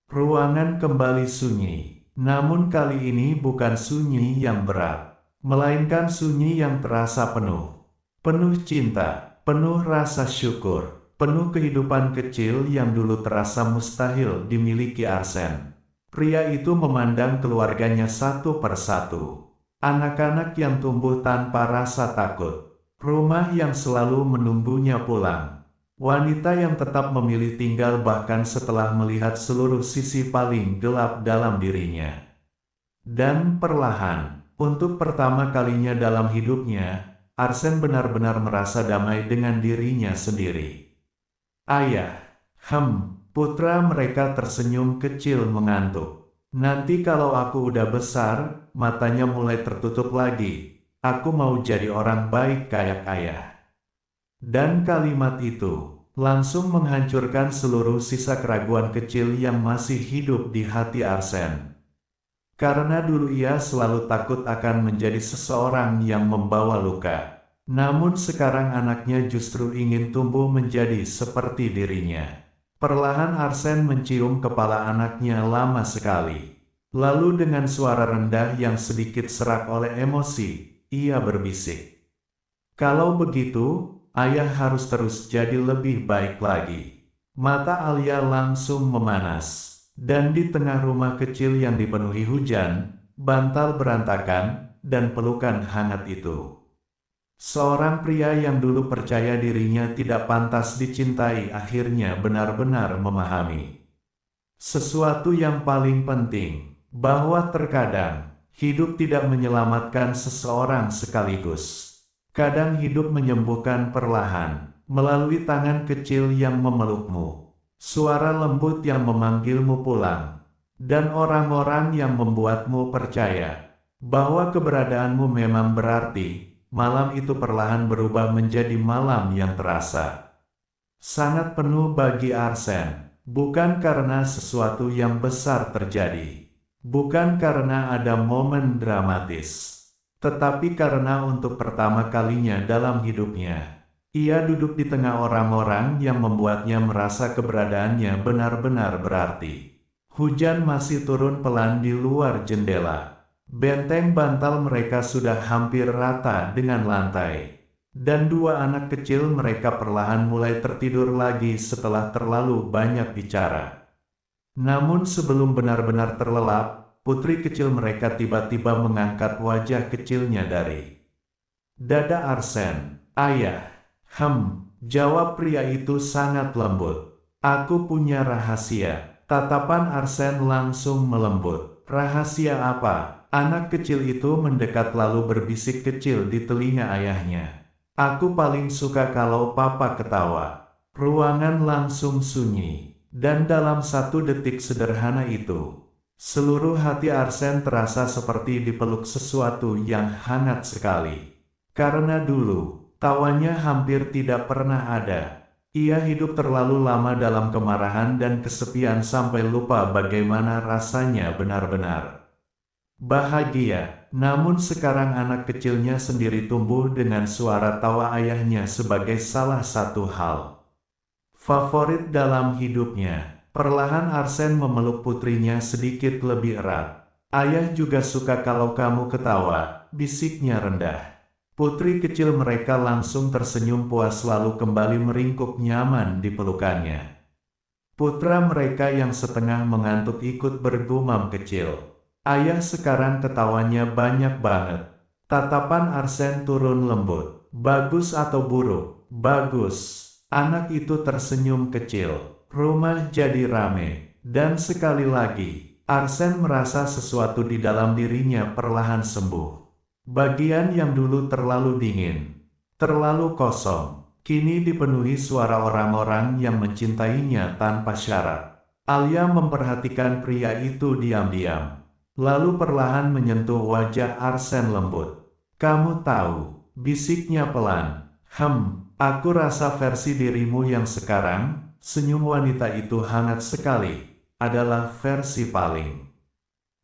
Ruangan kembali sunyi. namun kali ini bukan sunyi yang berat, melainkan sunyi yang terasa penuh. Penuh cinta, penuh rasa syukur, penuh kehidupan kecil yang dulu terasa mustahil dimiliki Arsen. Pria itu memandang keluarganya satu persatu. Anak-anak yang tumbuh tanpa rasa takut. Rumah yang selalu menunggunya pulang. Wanita yang tetap memilih tinggal bahkan setelah melihat seluruh sisi paling gelap dalam dirinya. Dan perlahan, untuk pertama kalinya dalam hidupnya, Arsen benar-benar merasa damai dengan dirinya sendiri. Ayah, putra mereka tersenyum kecil mengantuk. Nanti kalau aku udah besar, matanya mulai tertutup lagi. Aku mau jadi orang baik kayak ayah. Dan kalimat itu langsung menghancurkan seluruh sisa keraguan kecil yang masih hidup di hati Arsen. Karena dulu ia selalu takut akan menjadi seseorang yang membawa luka. Namun sekarang anaknya justru ingin tumbuh menjadi seperti dirinya. Perlahan Arsen mencium kepala anaknya lama sekali. Lalu dengan suara rendah yang sedikit serak oleh emosi, ia berbisik. Kalau begitu, ayah harus terus jadi lebih baik lagi. Mata Alia langsung memanas. Dan di tengah rumah kecil yang dipenuhi hujan, bantal berantakan, dan pelukan hangat itu. Seorang pria yang dulu percaya dirinya tidak pantas dicintai akhirnya benar-benar memahami sesuatu yang paling penting, bahwa terkadang hidup tidak menyelamatkan seseorang sekaligus. Kadang hidup menyembuhkan perlahan, melalui tangan kecil yang memelukmu, suara lembut yang memanggilmu pulang, dan orang-orang yang membuatmu percaya bahwa keberadaanmu memang berarti. Malam itu perlahan berubah menjadi malam yang terasa sangat penuh bagi Arsen, bukan karena sesuatu yang besar terjadi, bukan karena ada momen dramatis, tetapi karena untuk pertama kalinya dalam hidupnya, ia duduk di tengah orang-orang yang membuatnya merasa keberadaannya benar-benar berarti. Hujan masih turun pelan di luar jendela. Benteng bantal mereka sudah hampir rata dengan lantai. Dan dua anak kecil mereka perlahan mulai tertidur lagi setelah terlalu banyak bicara. Namun sebelum benar-benar terlelap, putri kecil mereka tiba-tiba mengangkat wajah kecilnya dari dada Arsen. Ayah, jawab pria itu sangat lembut. Aku punya rahasia. Tatapan Arsen langsung melembut. Rahasia apa? Anak kecil itu mendekat lalu berbisik kecil di telinga ayahnya. Aku paling suka kalau papa ketawa. Ruangan langsung sunyi. Dan dalam satu detik sederhana itu, seluruh hati Arsen terasa seperti dipeluk sesuatu yang hangat sekali. Karena dulu, tawanya hampir tidak pernah ada. Ia hidup terlalu lama dalam kemarahan dan kesepian sampai lupa bagaimana rasanya benar-benar bahagia. Namun sekarang anak kecilnya sendiri tumbuh dengan suara tawa ayahnya sebagai salah satu hal favorit dalam hidupnya. Perlahan Arsen memeluk putrinya sedikit lebih erat. Ayah juga suka kalau kamu ketawa, bisiknya rendah. Putri kecil mereka langsung tersenyum puas lalu kembali meringkuk nyaman di pelukannya. Putra mereka yang setengah mengantuk ikut bergumam kecil. Ayah sekarang ketawanya banyak banget. Tatapan Arsen turun lembut. Bagus atau buruk? Bagus. Anak itu tersenyum kecil. Rumah jadi rame. Dan sekali lagi, Arsen merasa sesuatu di dalam dirinya perlahan sembuh. Bagian yang dulu terlalu dingin, terlalu kosong, kini dipenuhi suara orang-orang yang mencintainya tanpa syarat. Alia memperhatikan pria itu diam-diam. Lalu perlahan menyentuh wajah Arsen lembut. Kamu tahu, bisiknya pelan. Aku rasa versi dirimu yang sekarang, senyum wanita itu hangat sekali, adalah versi paling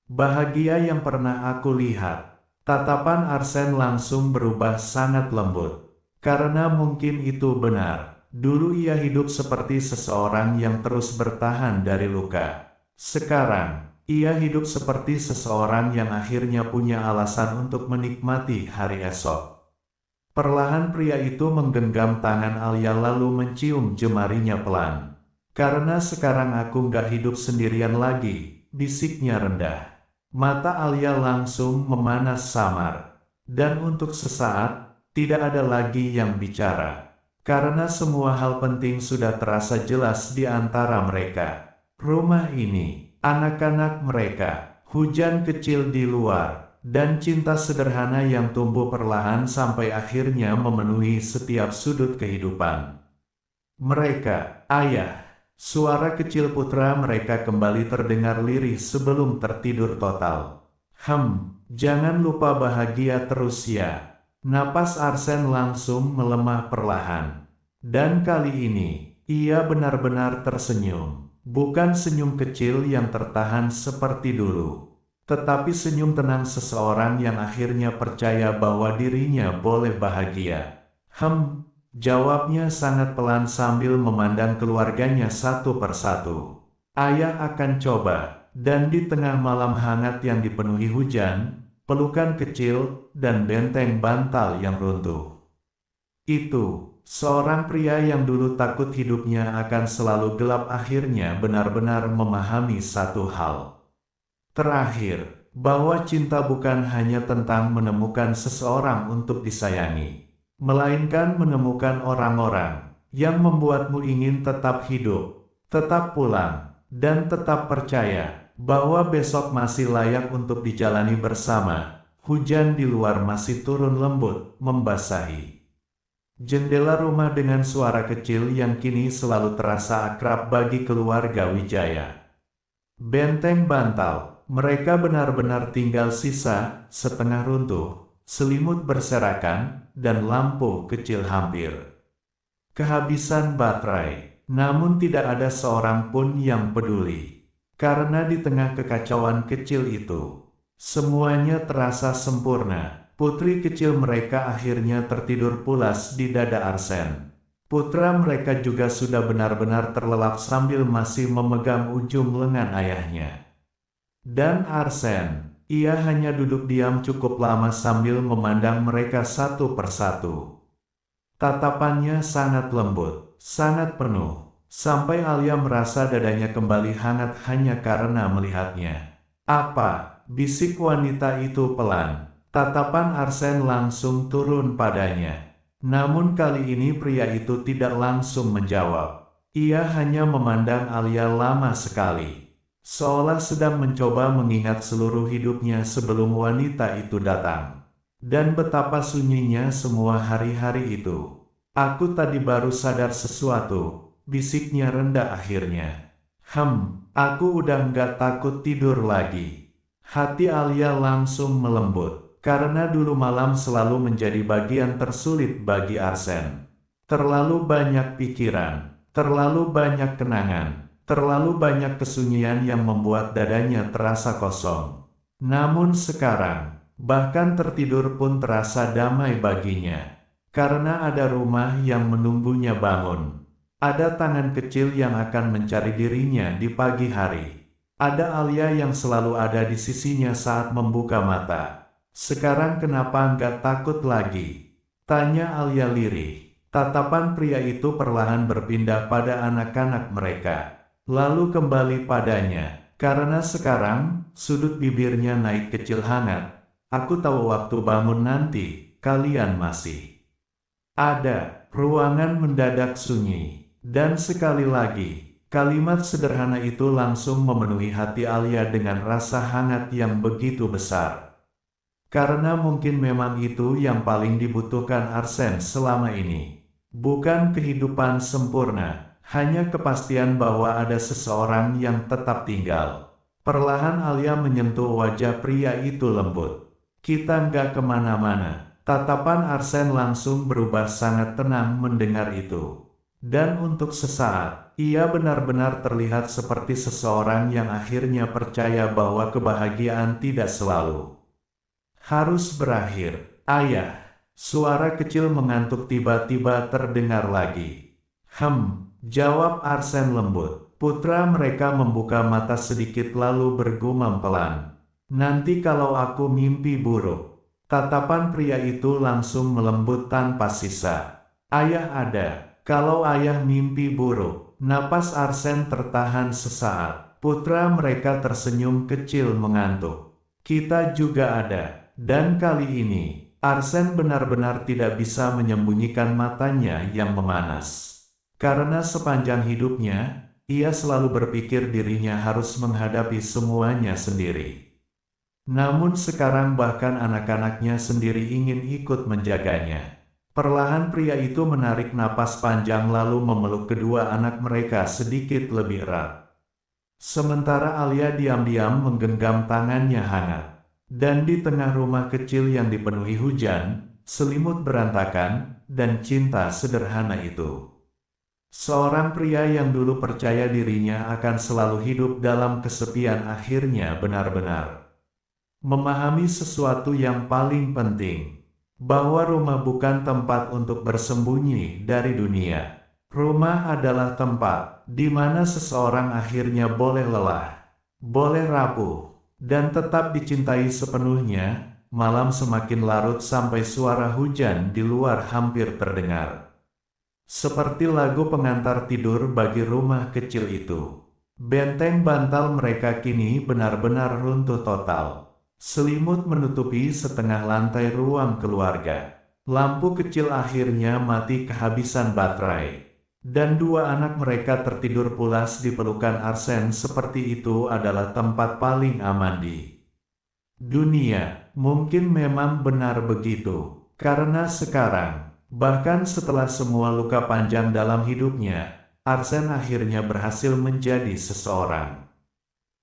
bahagia yang pernah aku lihat. Tatapan Arsen langsung berubah sangat lembut. Karena mungkin itu benar. Dulu ia hidup seperti seseorang yang terus bertahan dari luka. Sekarang, Ia hidup seperti seseorang yang akhirnya punya alasan untuk menikmati hari esok. Perlahan pria itu menggenggam tangan Alia lalu mencium jemarinya pelan. Karena sekarang aku nggak hidup sendirian lagi, bisiknya rendah. Mata Alia langsung memanas samar. Dan untuk sesaat, tidak ada lagi yang bicara. Karena semua hal penting sudah terasa jelas di antara mereka. Rumah ini, anak-anak mereka, hujan kecil di luar, dan cinta sederhana yang tumbuh perlahan sampai akhirnya memenuhi setiap sudut kehidupan mereka. Ayah, suara kecil putra mereka kembali terdengar lirih sebelum tertidur total. Jangan lupa bahagia terus ya. Napas Arsen langsung melemah perlahan. Dan kali ini, ia benar-benar tersenyum. Bukan senyum kecil yang tertahan seperti dulu, tetapi senyum tenang seseorang yang akhirnya percaya bahwa dirinya boleh bahagia. Jawabnya sangat pelan sambil memandang keluarganya satu persatu. Ayah akan coba, dan di tengah malam hangat yang dipenuhi hujan, pelukan kecil, dan benteng bantal yang runtuh. Itu, seorang pria yang dulu takut hidupnya akan selalu gelap akhirnya benar-benar memahami satu hal. Terakhir, bahwa cinta bukan hanya tentang menemukan seseorang untuk disayangi, melainkan menemukan orang-orang yang membuatmu ingin tetap hidup, tetap pulang, dan tetap percaya bahwa besok masih layak untuk dijalani bersama. Hujan di luar masih turun lembut, membasahi jendela rumah dengan suara kecil yang kini selalu terasa akrab bagi keluarga Wijaya. Benteng bantal, mereka benar-benar tinggal sisa, setengah runtuh, selimut berserakan, dan lampu kecil hampir kehabisan baterai. Namun tidak ada seorang pun yang peduli. Karena di tengah kekacauan kecil itu, semuanya terasa sempurna. Putri kecil mereka akhirnya tertidur pulas di dada Arsen. Putra mereka juga sudah benar-benar terlelap sambil masih memegang ujung lengan ayahnya. Dan Arsen, ia hanya duduk diam cukup lama sambil memandang mereka satu persatu. Tatapannya sangat lembut, sangat penuh, sampai Alia merasa dadanya kembali hangat hanya karena melihatnya. Apa? Bisik wanita itu pelan. Tatapan Arsen langsung turun padanya. Namun kali ini pria itu tidak langsung menjawab. Ia hanya memandang Alia lama sekali, seolah sedang mencoba mengingat seluruh hidupnya sebelum wanita itu datang. Dan betapa sunyinya semua hari-hari itu. Aku tadi baru sadar sesuatu, bisiknya rendah akhirnya. Aku udah nggak takut tidur lagi. Hati Alia langsung melembut. Karena dulu malam selalu menjadi bagian tersulit bagi Arsen. Terlalu banyak pikiran, terlalu banyak kenangan, terlalu banyak kesunyian yang membuat dadanya terasa kosong. Namun sekarang, bahkan tertidur pun terasa damai baginya. Karena ada rumah yang menunggunya bangun. Ada tangan kecil yang akan mencari dirinya di pagi hari. Ada Alia yang selalu ada di sisinya saat membuka mata. Sekarang kenapa nggak takut lagi? Tanya Alia lirih. Tatapan pria itu perlahan berpindah pada anak-anak mereka. Lalu kembali padanya. Karena sekarang, sudut bibirnya naik kecil hangat. Aku tahu waktu bangun nanti, kalian masih ada. Ruangan mendadak sunyi. Dan sekali lagi, kalimat sederhana itu langsung memenuhi hati Alia dengan rasa hangat yang begitu besar. Karena mungkin memang itu yang paling dibutuhkan Arsen selama ini. Bukan kehidupan sempurna, hanya kepastian bahwa ada seseorang yang tetap tinggal. Perlahan Alia menyentuh wajah pria itu lembut. Kita nggak kemana-mana. Tatapan Arsen langsung berubah sangat tenang mendengar itu. Dan untuk sesaat, ia benar-benar terlihat seperti seseorang yang akhirnya percaya bahwa kebahagiaan tidak selalu harus berakhir. Ayah, suara kecil mengantuk tiba-tiba terdengar lagi. Jawab Arsen lembut. Putra mereka membuka mata sedikit lalu bergumam pelan. Nanti kalau aku mimpi buruk. Tatapan pria itu langsung melembut tanpa sisa. Ayah ada. Kalau ayah mimpi buruk. Napas Arsen tertahan sesaat. Putra mereka tersenyum kecil mengantuk. Kita juga ada. Dan kali ini, Arsen benar-benar tidak bisa menyembunyikan matanya yang memanas. Karena sepanjang hidupnya, ia selalu berpikir dirinya harus menghadapi semuanya sendiri. Namun sekarang bahkan anak-anaknya sendiri ingin ikut menjaganya. Perlahan pria itu menarik napas panjang lalu memeluk kedua anak mereka sedikit lebih erat. Sementara Alia diam-diam menggenggam tangannya hangat. Dan di tengah rumah kecil yang dipenuhi hujan, selimut berantakan, dan cinta sederhana itu. Seorang pria yang dulu percaya dirinya akan selalu hidup dalam kesepian akhirnya benar-benar memahami sesuatu yang paling penting, bahwa rumah bukan tempat untuk bersembunyi dari dunia. Rumah adalah tempat di mana seseorang akhirnya boleh lelah, boleh rapuh, dan tetap dicintai sepenuhnya. Malam semakin larut sampai suara hujan di luar hampir terdengar. Seperti lagu pengantar tidur bagi rumah kecil itu. Benteng bantal mereka kini benar-benar runtuh total. Selimut menutupi setengah lantai ruang keluarga. Lampu kecil akhirnya mati kehabisan baterai. Dan dua anak mereka tertidur pulas di pelukan Arsen seperti itu adalah tempat paling aman di dunia. Mungkin memang benar begitu. Karena sekarang, bahkan setelah semua luka panjang dalam hidupnya, Arsen akhirnya berhasil menjadi seseorang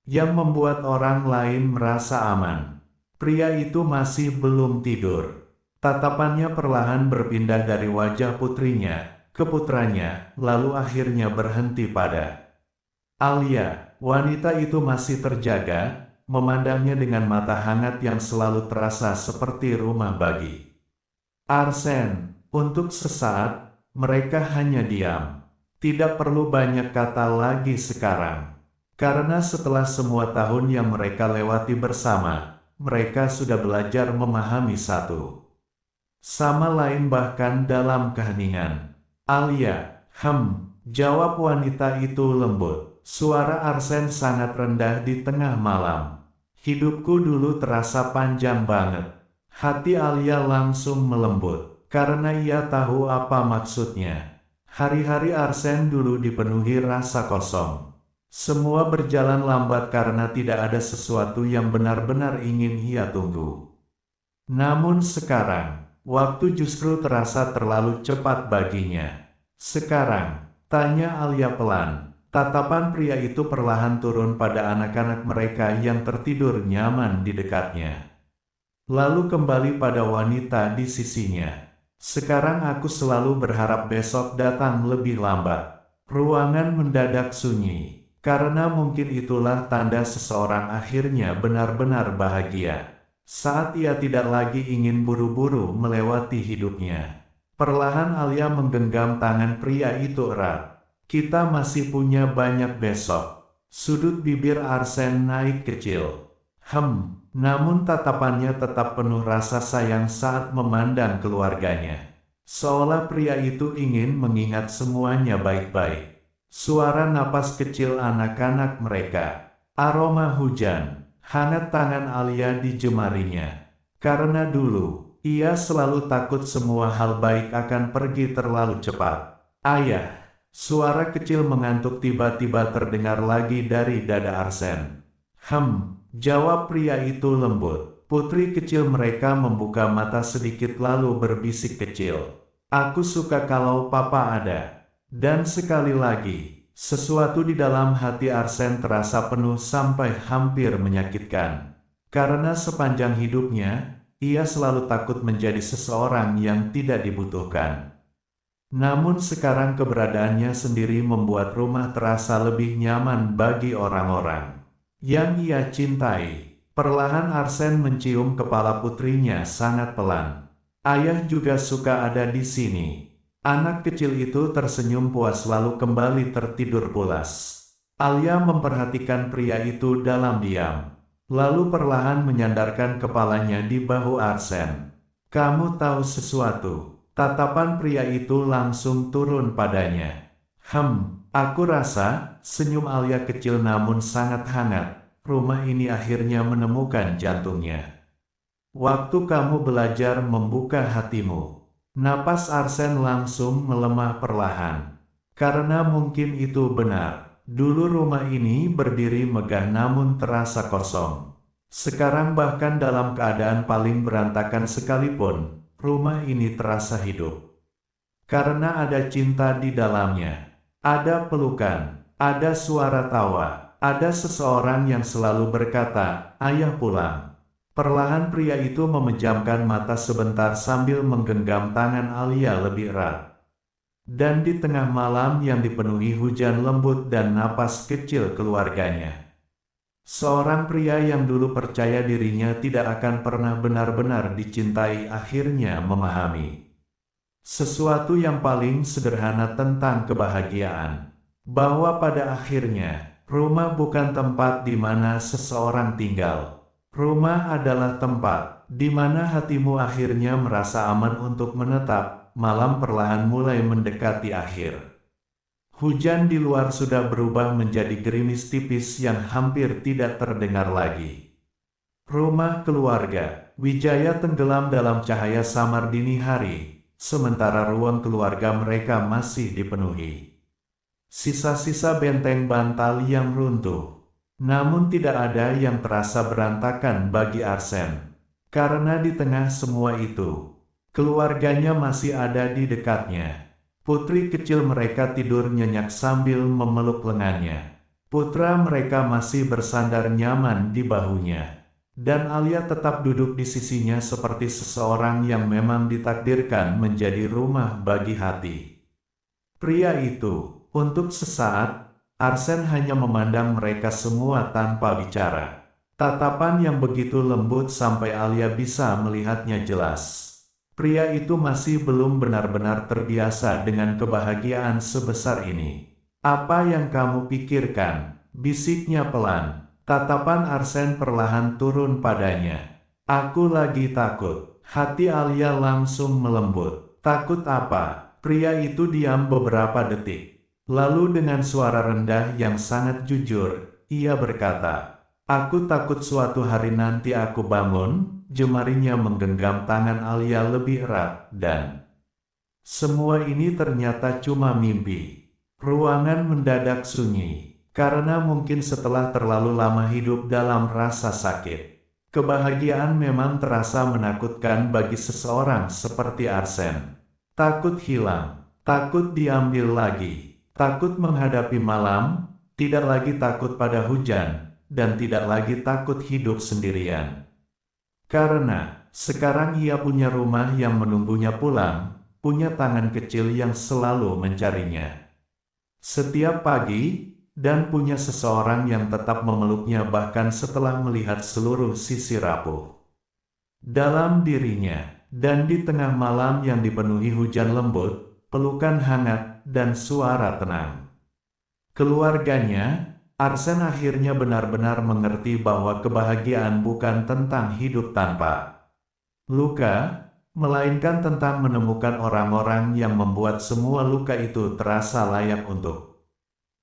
yang membuat orang lain merasa aman. Pria itu masih belum tidur. Tatapannya perlahan berpindah dari wajah putrinya ke putranya, lalu akhirnya berhenti pada Alia. Wanita itu masih terjaga, memandangnya dengan mata hangat yang selalu terasa seperti rumah bagi Arsen. Untuk sesaat, mereka hanya diam. Tidak perlu banyak kata lagi sekarang. Karena setelah semua tahun yang mereka lewati bersama, mereka sudah belajar memahami satu sama lain bahkan dalam keheningan. Alia, jawab wanita itu lembut. Suara Arsen sangat rendah di tengah malam. Hidupku dulu terasa panjang banget. Hati Alia langsung melembut. Karena ia tahu apa maksudnya. Hari-hari Arsen dulu dipenuhi rasa kosong. Semua berjalan lambat karena tidak ada sesuatu yang benar-benar ingin ia tunggu. Namun sekarang, waktu justru terasa terlalu cepat baginya. Sekarang, tanya Alia pelan. Tatapan pria itu perlahan turun pada anak-anak mereka yang tertidur nyaman di dekatnya. Lalu kembali pada wanita di sisinya. Sekarang aku selalu berharap besok datang lebih lambat. Ruangan mendadak sunyi, karena mungkin itulah tanda seseorang akhirnya benar-benar bahagia. Saat ia tidak lagi ingin buru-buru melewati hidupnya. Perlahan Alia menggenggam tangan pria itu erat. Kita masih punya banyak besok. Sudut bibir Arsen naik kecil. Namun tatapannya tetap penuh rasa sayang saat memandang keluarganya. Seolah pria itu ingin mengingat semuanya baik-baik. Suara napas kecil anak-anak mereka. Aroma hujan. Hangat tangan Alia di jemarinya. Karena dulu, ia selalu takut semua hal baik akan pergi terlalu cepat. Ayah. Suara kecil mengantuk tiba-tiba terdengar lagi dari dada Arsen. Jawab pria itu lembut. Putri kecil mereka membuka mata sedikit lalu berbisik kecil. Aku suka kalau papa ada. Dan sekali lagi, sesuatu di dalam hati Arsen terasa penuh sampai hampir menyakitkan. Karena sepanjang hidupnya, ia selalu takut menjadi seseorang yang tidak dibutuhkan. Namun sekarang keberadaannya sendiri membuat rumah terasa lebih nyaman bagi orang-orang yang ia cintai. Perlahan Arsen mencium kepala putrinya sangat pelan. Ayah juga suka ada di sini. Anak kecil itu tersenyum puas lalu kembali tertidur pulas. Alia memperhatikan pria itu dalam diam, lalu perlahan menyandarkan kepalanya di bahu Arsen. Kamu tahu sesuatu? Tatapan pria itu langsung turun padanya. Aku rasa, senyum Alia kecil namun sangat hangat, rumah ini akhirnya menemukan jantungnya. Waktu kamu belajar membuka hatimu. Napas Arsen langsung melemah perlahan. Karena mungkin itu benar. Dulu rumah ini berdiri megah namun terasa kosong. Sekarang bahkan dalam keadaan paling berantakan sekalipun, rumah ini terasa hidup. Karena ada cinta di dalamnya. Ada pelukan, ada suara tawa, ada seseorang yang selalu berkata, "Ayah pulang." Perlahan pria itu memejamkan mata sebentar sambil menggenggam tangan Alia lebih erat. Dan di tengah malam yang dipenuhi hujan lembut dan napas kecil keluarganya, seorang pria yang dulu percaya dirinya tidak akan pernah benar-benar dicintai akhirnya memahami sesuatu yang paling sederhana tentang kebahagiaan. Bahwa pada akhirnya, rumah bukan tempat di mana seseorang tinggal. Rumah adalah tempat di mana hatimu akhirnya merasa aman untuk menetap. Malam perlahan mulai mendekati akhir. Hujan di luar sudah berubah menjadi gerimis tipis yang hampir tidak terdengar lagi. Rumah keluarga Wijaya tenggelam dalam cahaya samar dini hari, sementara ruang keluarga mereka masih dipenuhi sisa-sisa benteng bantal yang runtuh. Namun tidak ada yang terasa berantakan bagi Arsen. Karena di tengah semua itu, keluarganya masih ada di dekatnya. Putri kecil mereka tidur nyenyak sambil memeluk lengannya. Putra mereka masih bersandar nyaman di bahunya. Dan Alia tetap duduk di sisinya seperti seseorang yang memang ditakdirkan menjadi rumah bagi hati. Pria itu, untuk sesaat, Arsen hanya memandang mereka semua tanpa bicara. Tatapan yang begitu lembut sampai Alia bisa melihatnya jelas. Pria itu masih belum benar-benar terbiasa dengan kebahagiaan sebesar ini. Apa yang kamu pikirkan? Bisiknya pelan. Tatapan Arsen perlahan turun padanya. Aku lagi takut. Hati Alia langsung melembut. Takut apa? Pria itu diam beberapa detik. Lalu dengan suara rendah yang sangat jujur, ia berkata, "Aku takut suatu hari nanti aku bangun." Jemarinya menggenggam tangan Alia lebih erat, dan semua ini ternyata cuma mimpi. Ruangan mendadak sunyi, karena mungkin setelah terlalu lama hidup dalam rasa sakit. Kebahagiaan memang terasa menakutkan bagi seseorang seperti Arsen. Takut hilang, takut diambil lagi. Takut menghadapi malam, tidak lagi takut pada hujan, dan tidak lagi takut hidup sendirian. Karena sekarang ia punya rumah yang menunggunya pulang, punya tangan kecil yang selalu mencarinya setiap pagi, dan punya seseorang yang tetap memeluknya bahkan setelah melihat seluruh sisi rapuh dalam dirinya. Dan di tengah malam yang dipenuhi hujan lembut, pelukan hangat, dan suara tenang keluarganya, Arsen akhirnya benar-benar mengerti bahwa kebahagiaan bukan tentang hidup tanpa luka, melainkan tentang menemukan orang-orang yang membuat semua luka itu terasa layak untuk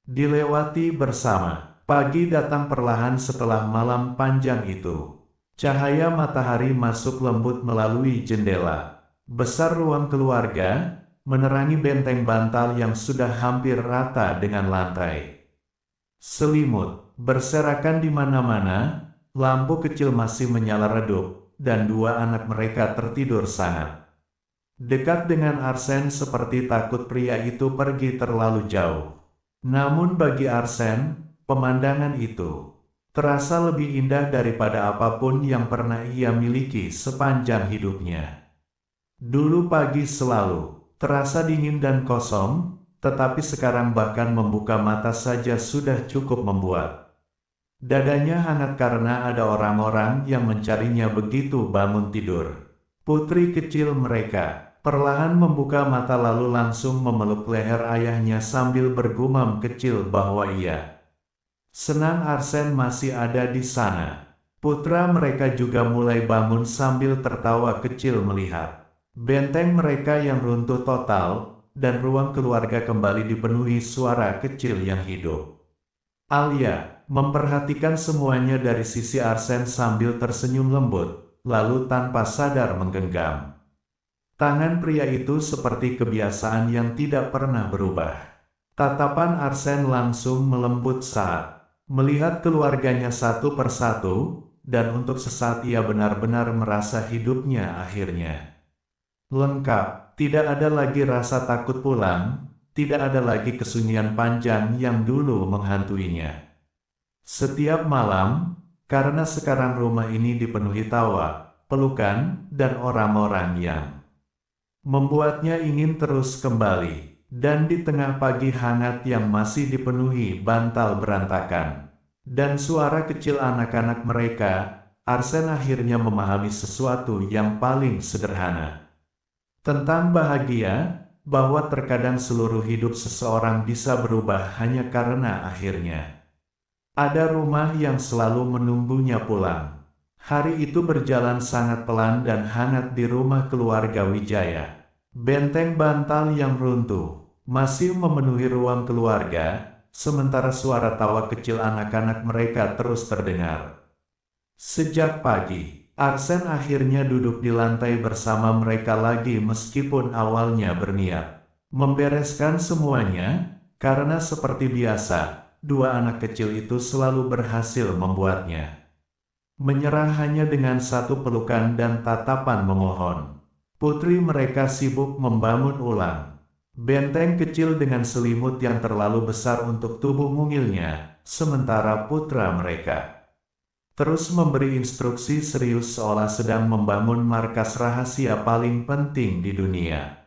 dilewati bersama. Pagi datang perlahan setelah malam panjang itu. Cahaya matahari masuk lembut melalui jendela besar ruang keluarga, menerangi benteng bantal yang sudah hampir rata dengan lantai. Selimut berserakan di mana-mana, lampu kecil masih menyala redup, dan dua anak mereka tertidur sangat dekat dengan Arsen seperti takut pria itu pergi terlalu jauh. Namun bagi Arsen, pemandangan itu terasa lebih indah daripada apapun yang pernah ia miliki sepanjang hidupnya. Dulu pagi selalu terasa dingin dan kosong, tetapi sekarang bahkan membuka mata saja sudah cukup membuat dadanya hangat karena ada orang-orang yang mencarinya begitu bangun tidur. Putri kecil mereka perlahan membuka mata lalu langsung memeluk leher ayahnya sambil bergumam kecil bahwa ia Senang Arsen masih ada di sana. Putra mereka juga mulai bangun sambil tertawa kecil melihat benteng mereka yang runtuh total, dan ruang keluarga kembali dipenuhi suara kecil yang hidup. Alia memperhatikan semuanya dari sisi Arsen sambil tersenyum lembut, lalu tanpa sadar menggenggam tangan pria itu seperti kebiasaan yang tidak pernah berubah. Tatapan Arsen langsung melembut saat melihat keluarganya satu persatu, dan untuk sesaat ia benar-benar merasa hidupnya akhirnya lengkap. Tidak ada lagi rasa takut pulang, tidak ada lagi kesunyian panjang yang dulu menghantuinya. Setiap malam, karena sekarang rumah ini dipenuhi tawa, pelukan, dan orang-orang yang membuatnya ingin terus kembali. Dan di tengah pagi hangat yang masih dipenuhi bantal berantakan dan suara kecil anak-anak mereka, Arsen akhirnya memahami sesuatu yang paling sederhana tentang bahagia, bahwa terkadang seluruh hidup seseorang bisa berubah hanya karena akhirnya ada rumah yang selalu menunggunya pulang. Hari itu berjalan sangat pelan dan hangat di rumah keluarga Wijaya. Benteng bantal yang runtuh masih memenuhi ruang keluarga, sementara suara tawa kecil anak-anak mereka terus terdengar. Sejak pagi, Arsen akhirnya duduk di lantai bersama mereka lagi meskipun awalnya berniat membereskan semuanya, karena seperti biasa, dua anak kecil itu selalu berhasil membuatnya menyerah hanya dengan satu pelukan dan tatapan memohon. Putri mereka sibuk membangun ulang benteng kecil dengan selimut yang terlalu besar untuk tubuh mungilnya, sementara putra mereka terus memberi instruksi serius seolah sedang membangun markas rahasia paling penting di dunia.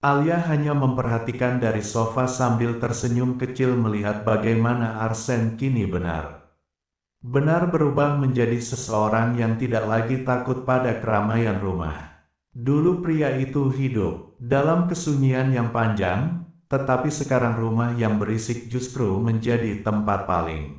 Alia hanya memperhatikan dari sofa sambil tersenyum kecil melihat bagaimana Arsen kini benar berubah menjadi seseorang yang tidak lagi takut pada keramaian rumah. Dulu pria itu hidup dalam kesunyian yang panjang, tetapi sekarang rumah yang berisik justru menjadi tempat paling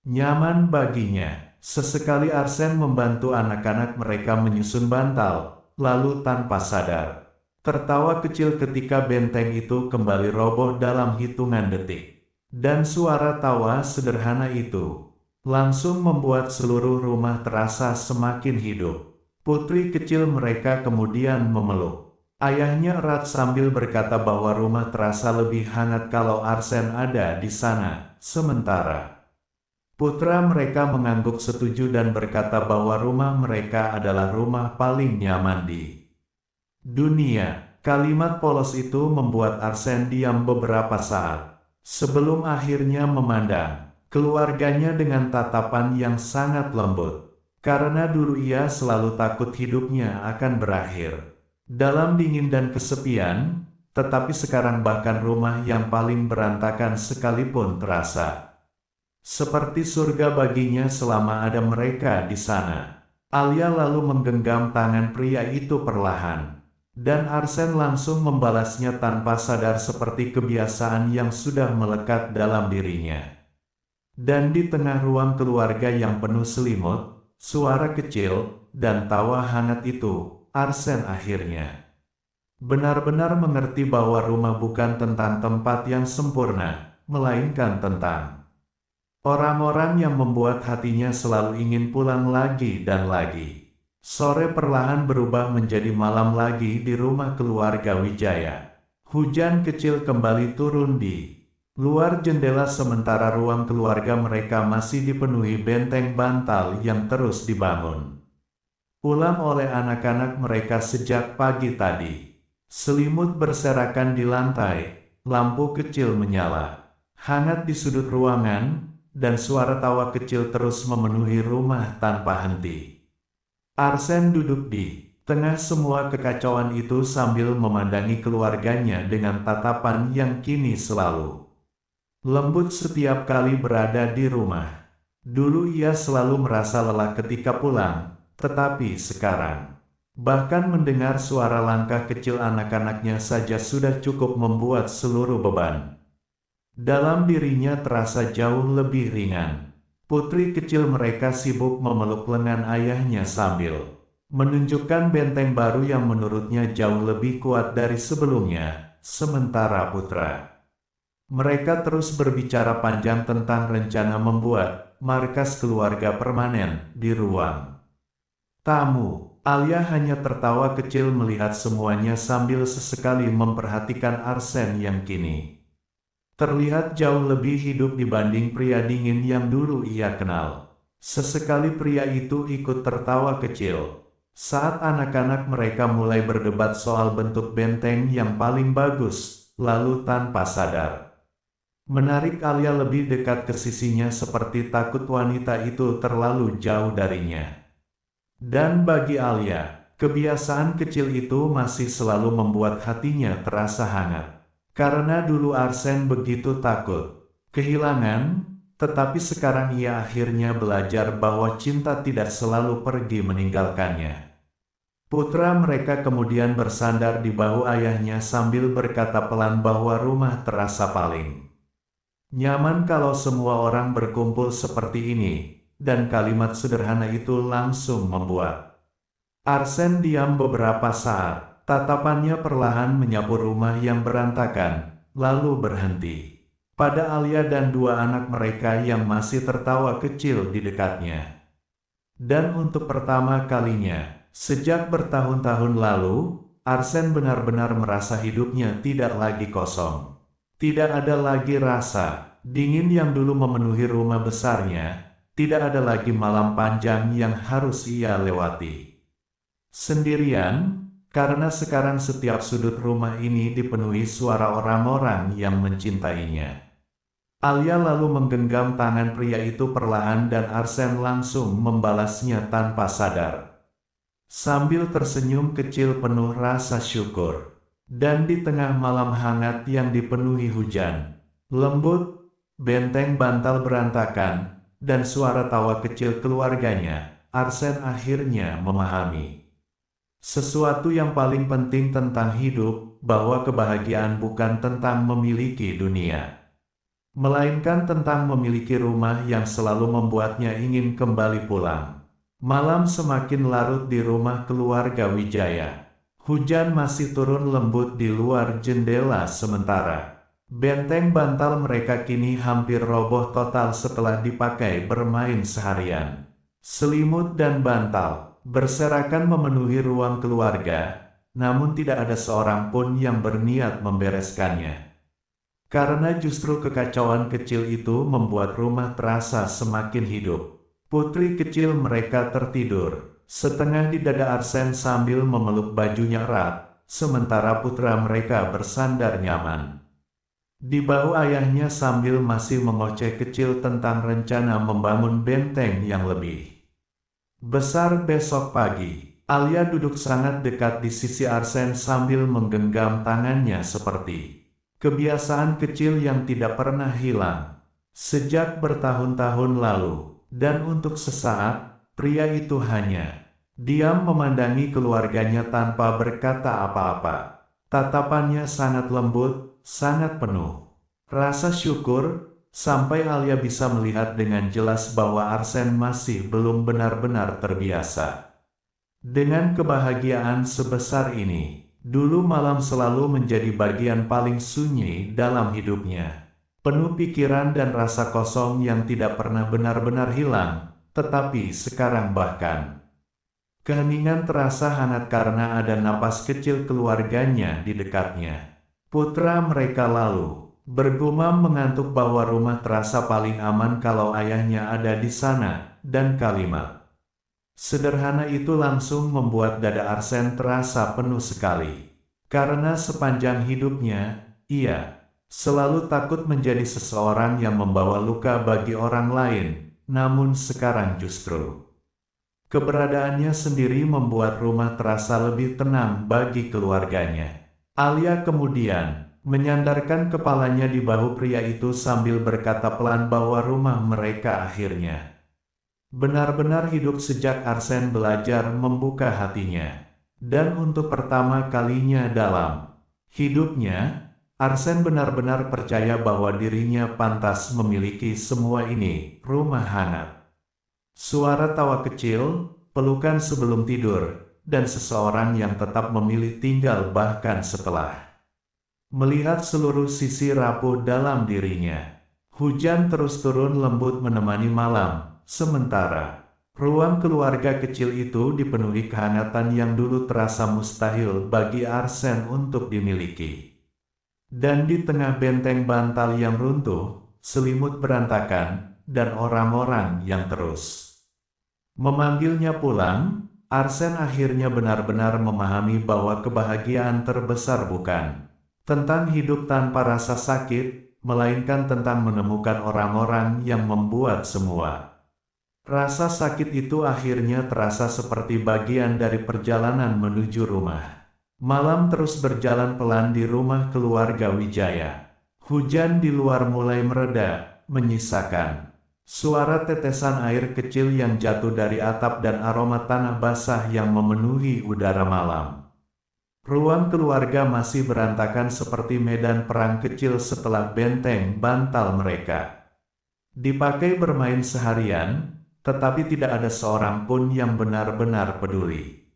nyaman baginya. Sesekali Arsen membantu anak-anak mereka menyusun bantal, lalu tanpa sadar tertawa kecil ketika benteng itu kembali roboh dalam hitungan detik. Dan suara tawa sederhana itu langsung membuat seluruh rumah terasa semakin hidup. Putri kecil mereka kemudian memeluk ayahnya erat sambil berkata bahwa rumah terasa lebih hangat kalau Arsen ada di sana. Sementara putra mereka mengangguk setuju dan berkata bahwa rumah mereka adalah rumah paling nyaman di dunia. Kalimat polos itu membuat Arsen diam beberapa saat, sebelum akhirnya memandang keluarganya dengan tatapan yang sangat lembut. Karena dulu ia selalu takut hidupnya akan berakhir dalam dingin dan kesepian, tetapi sekarang bahkan rumah yang paling berantakan sekalipun terasa seperti surga baginya selama ada mereka di sana. Alia lalu menggenggam tangan pria itu perlahan, dan Arsen langsung membalasnya tanpa sadar seperti kebiasaan yang sudah melekat dalam dirinya. Dan di tengah ruang keluarga yang penuh selimut, suara kecil, dan tawa hangat itu, Arsen akhirnya benar-benar mengerti bahwa rumah bukan tentang tempat yang sempurna, melainkan tentang orang-orang yang membuat hatinya selalu ingin pulang lagi dan lagi. Sore perlahan berubah menjadi malam lagi di rumah keluarga Wijaya. Hujan kecil kembali turun di luar jendela sementara ruang keluarga mereka masih dipenuhi benteng bantal yang terus dibangun ulang oleh anak-anak mereka sejak pagi tadi. Selimut berserakan di lantai, lampu kecil menyala hangat di sudut ruangan, dan suara tawa kecil terus memenuhi rumah tanpa henti. Arsen duduk di tengah semua kekacauan itu sambil memandangi keluarganya dengan tatapan yang kini selalu lembut setiap kali berada di rumah. Dulu ia selalu merasa lelah ketika pulang, tetapi sekarang bahkan mendengar suara langkah kecil anak-anaknya saja sudah cukup membuat seluruh beban Dalam dirinya terasa jauh lebih ringan. Putri kecil mereka sibuk memeluk lengan ayahnya sambil menunjukkan benteng baru yang menurutnya jauh lebih kuat dari sebelumnya. Sementara putra mereka terus berbicara panjang tentang rencana membuat markas keluarga permanen di ruang tamu. Alia hanya tertawa kecil melihat semuanya sambil sesekali memperhatikan Arsen yang kini terlihat jauh lebih hidup dibanding pria dingin yang dulu ia kenal. Sesekali pria itu ikut tertawa kecil saat anak-anak mereka mulai berdebat soal bentuk benteng yang paling bagus, lalu tanpa sadar menarik Alia lebih dekat ke sisinya seperti takut wanita itu terlalu jauh darinya. Dan bagi Alia, kebiasaan kecil itu masih selalu membuat hatinya terasa hangat. Karena dulu Arsen begitu takut kehilangan, tetapi sekarang ia akhirnya belajar bahwa cinta tidak selalu pergi meninggalkannya. Putra mereka kemudian bersandar di bahu ayahnya sambil berkata pelan bahwa rumah terasa paling nyaman kalau semua orang berkumpul seperti ini, dan kalimat sederhana itu langsung membuat Arsen diam beberapa saat. Tatapannya perlahan menyapu rumah yang berantakan, lalu berhenti pada Alia dan dua anak mereka yang masih tertawa kecil di dekatnya. Dan untuk pertama kalinya, sejak bertahun-tahun lalu, Arsen benar-benar merasa hidupnya tidak lagi kosong. Tidak ada lagi rasa dingin yang dulu memenuhi rumah besarnya, tidak ada lagi malam panjang yang harus ia lewati sendirian, karena sekarang setiap sudut rumah ini dipenuhi suara orang-orang yang mencintainya. Alia lalu menggenggam tangan pria itu perlahan dan Arsen langsung membalasnya tanpa sadar. Sambil tersenyum kecil penuh rasa syukur. Dan di tengah malam hangat yang dipenuhi hujan lembut, benteng bantal berantakan, dan suara tawa kecil keluarganya, Arsen akhirnya memahami sesuatu yang paling penting tentang hidup, bahwa kebahagiaan bukan tentang memiliki dunia, melainkan tentang memiliki rumah yang selalu membuatnya ingin kembali pulang. Malam semakin larut di rumah keluarga Wijaya. Hujan masih turun lembut di luar jendela sementara benteng bantal mereka kini hampir roboh total setelah dipakai bermain seharian. Selimut dan bantal berserakan memenuhi ruang keluarga, namun tidak ada seorang pun yang berniat membereskannya. Karena justru kekacauan kecil itu membuat rumah terasa semakin hidup. Putri kecil mereka tertidur setengah di dada Arsen sambil memeluk bajunya erat, sementara putra mereka bersandar nyaman di bahu ayahnya sambil masih mengoceh kecil tentang rencana membangun benteng yang lebih besar besok pagi. Alia duduk sangat dekat di sisi Arsen sambil menggenggam tangannya seperti kebiasaan kecil yang tidak pernah hilang sejak bertahun-tahun lalu. Dan untuk sesaat, pria itu hanya diam memandangi keluarganya tanpa berkata apa-apa. Tatapannya sangat lembut, sangat penuh rasa syukur, sampai Alia bisa melihat dengan jelas bahwa Arsen masih belum benar-benar terbiasa dengan kebahagiaan sebesar ini. Dulu malam selalu menjadi bagian paling sunyi dalam hidupnya, penuh pikiran dan rasa kosong yang tidak pernah benar-benar hilang. Tetapi sekarang bahkan keheningan terasa hangat karena ada napas kecil keluarganya di dekatnya. Putra mereka lalu bergumam mengantuk bahwa rumah terasa paling aman kalau ayahnya ada di sana, dan kalimat sederhana itu langsung membuat dada Arsen terasa penuh sekali. Karena sepanjang hidupnya, ia selalu takut menjadi seseorang yang membawa luka bagi orang lain, namun sekarang justru keberadaannya sendiri membuat rumah terasa lebih tenang bagi keluarganya. Alia kemudian menyandarkan kepalanya di bahu pria itu sambil berkata pelan bahwa rumah mereka akhirnya benar-benar hidup sejak Arsen belajar membuka hatinya. Dan untuk pertama kalinya dalam hidupnya, Arsen benar-benar percaya bahwa dirinya pantas memiliki semua ini, rumah hangat. Suara tawa kecil, pelukan sebelum tidur, dan seseorang yang tetap memilih tinggal bahkan setelah melihat seluruh sisi rapuh dalam dirinya. Hujan terus turun lembut menemani malam, sementara ruang keluarga kecil itu dipenuhi kehangatan yang dulu terasa mustahil bagi Arsen untuk dimiliki. Dan di tengah benteng bantal yang runtuh, selimut berantakan, dan orang-orang yang terus memanggilnya pulang, Arsen akhirnya benar-benar memahami bahwa kebahagiaan terbesar bukan tentang hidup tanpa rasa sakit, melainkan tentang menemukan orang-orang yang membuat semua rasa sakit itu akhirnya terasa seperti bagian dari perjalanan menuju rumah. Malam terus berjalan pelan di rumah keluarga Wijaya. Hujan di luar mulai mereda, menyisakan suara tetesan air kecil yang jatuh dari atap dan aroma tanah basah yang memenuhi udara malam. Ruang keluarga masih berantakan seperti medan perang kecil setelah benteng bantal mereka dipakai bermain seharian, tetapi tidak ada seorang pun yang benar-benar peduli.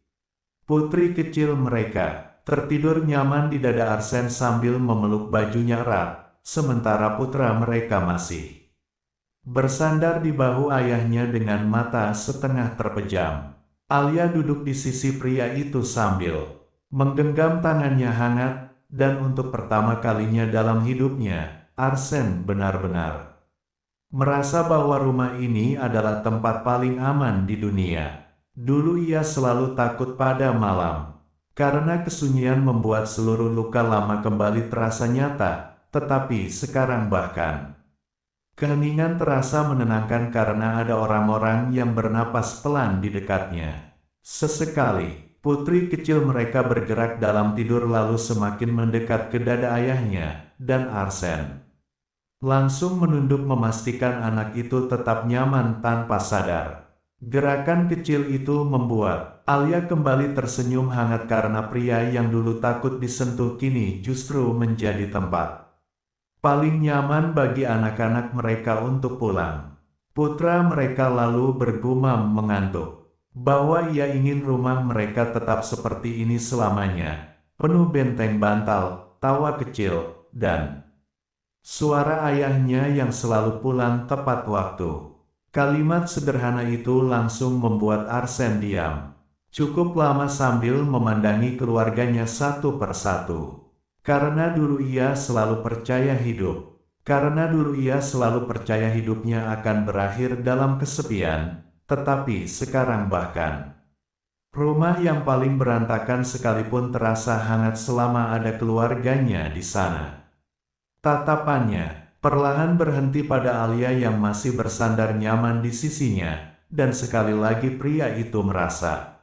Putri kecil mereka tertidur nyaman di dada Arsen sambil memeluk bajunya erat, sementara putra mereka masih bersandar di bahu ayahnya dengan mata setengah terpejam. Alia duduk di sisi pria itu sambil menggenggam tangannya hangat, dan untuk pertama kalinya dalam hidupnya, Arsen benar-benar merasa bahwa rumah ini adalah tempat paling aman di dunia. Dulu ia selalu takut pada malam, karena kesunyian membuat seluruh luka lama kembali terasa nyata, tetapi sekarang bahkan keheningan terasa menenangkan karena ada orang-orang yang bernapas pelan di dekatnya. Sesekali, putri kecil mereka bergerak dalam tidur lalu semakin mendekat ke dada ayahnya, dan Arsen langsung menunduk memastikan anak itu tetap nyaman tanpa sadar. Gerakan kecil itu membuat Alia kembali tersenyum hangat karena pria yang dulu takut disentuh kini justru menjadi tempat paling nyaman bagi anak-anak mereka untuk pulang. Putra mereka lalu bergumam mengantuk bahwa ia ingin rumah mereka tetap seperti ini selamanya, penuh benteng bantal, tawa kecil, dan suara ayahnya yang selalu pulang tepat waktu. Kalimat sederhana itu langsung membuat Arsen diam cukup lama sambil memandangi keluarganya satu persatu. Karena dulu ia selalu percaya hidupnya akan berakhir dalam kesepian, tetapi sekarang bahkan rumah yang paling berantakan sekalipun terasa hangat selama ada keluarganya di sana. Tatapannya perlahan berhenti pada Alia yang masih bersandar nyaman di sisinya, dan sekali lagi pria itu merasa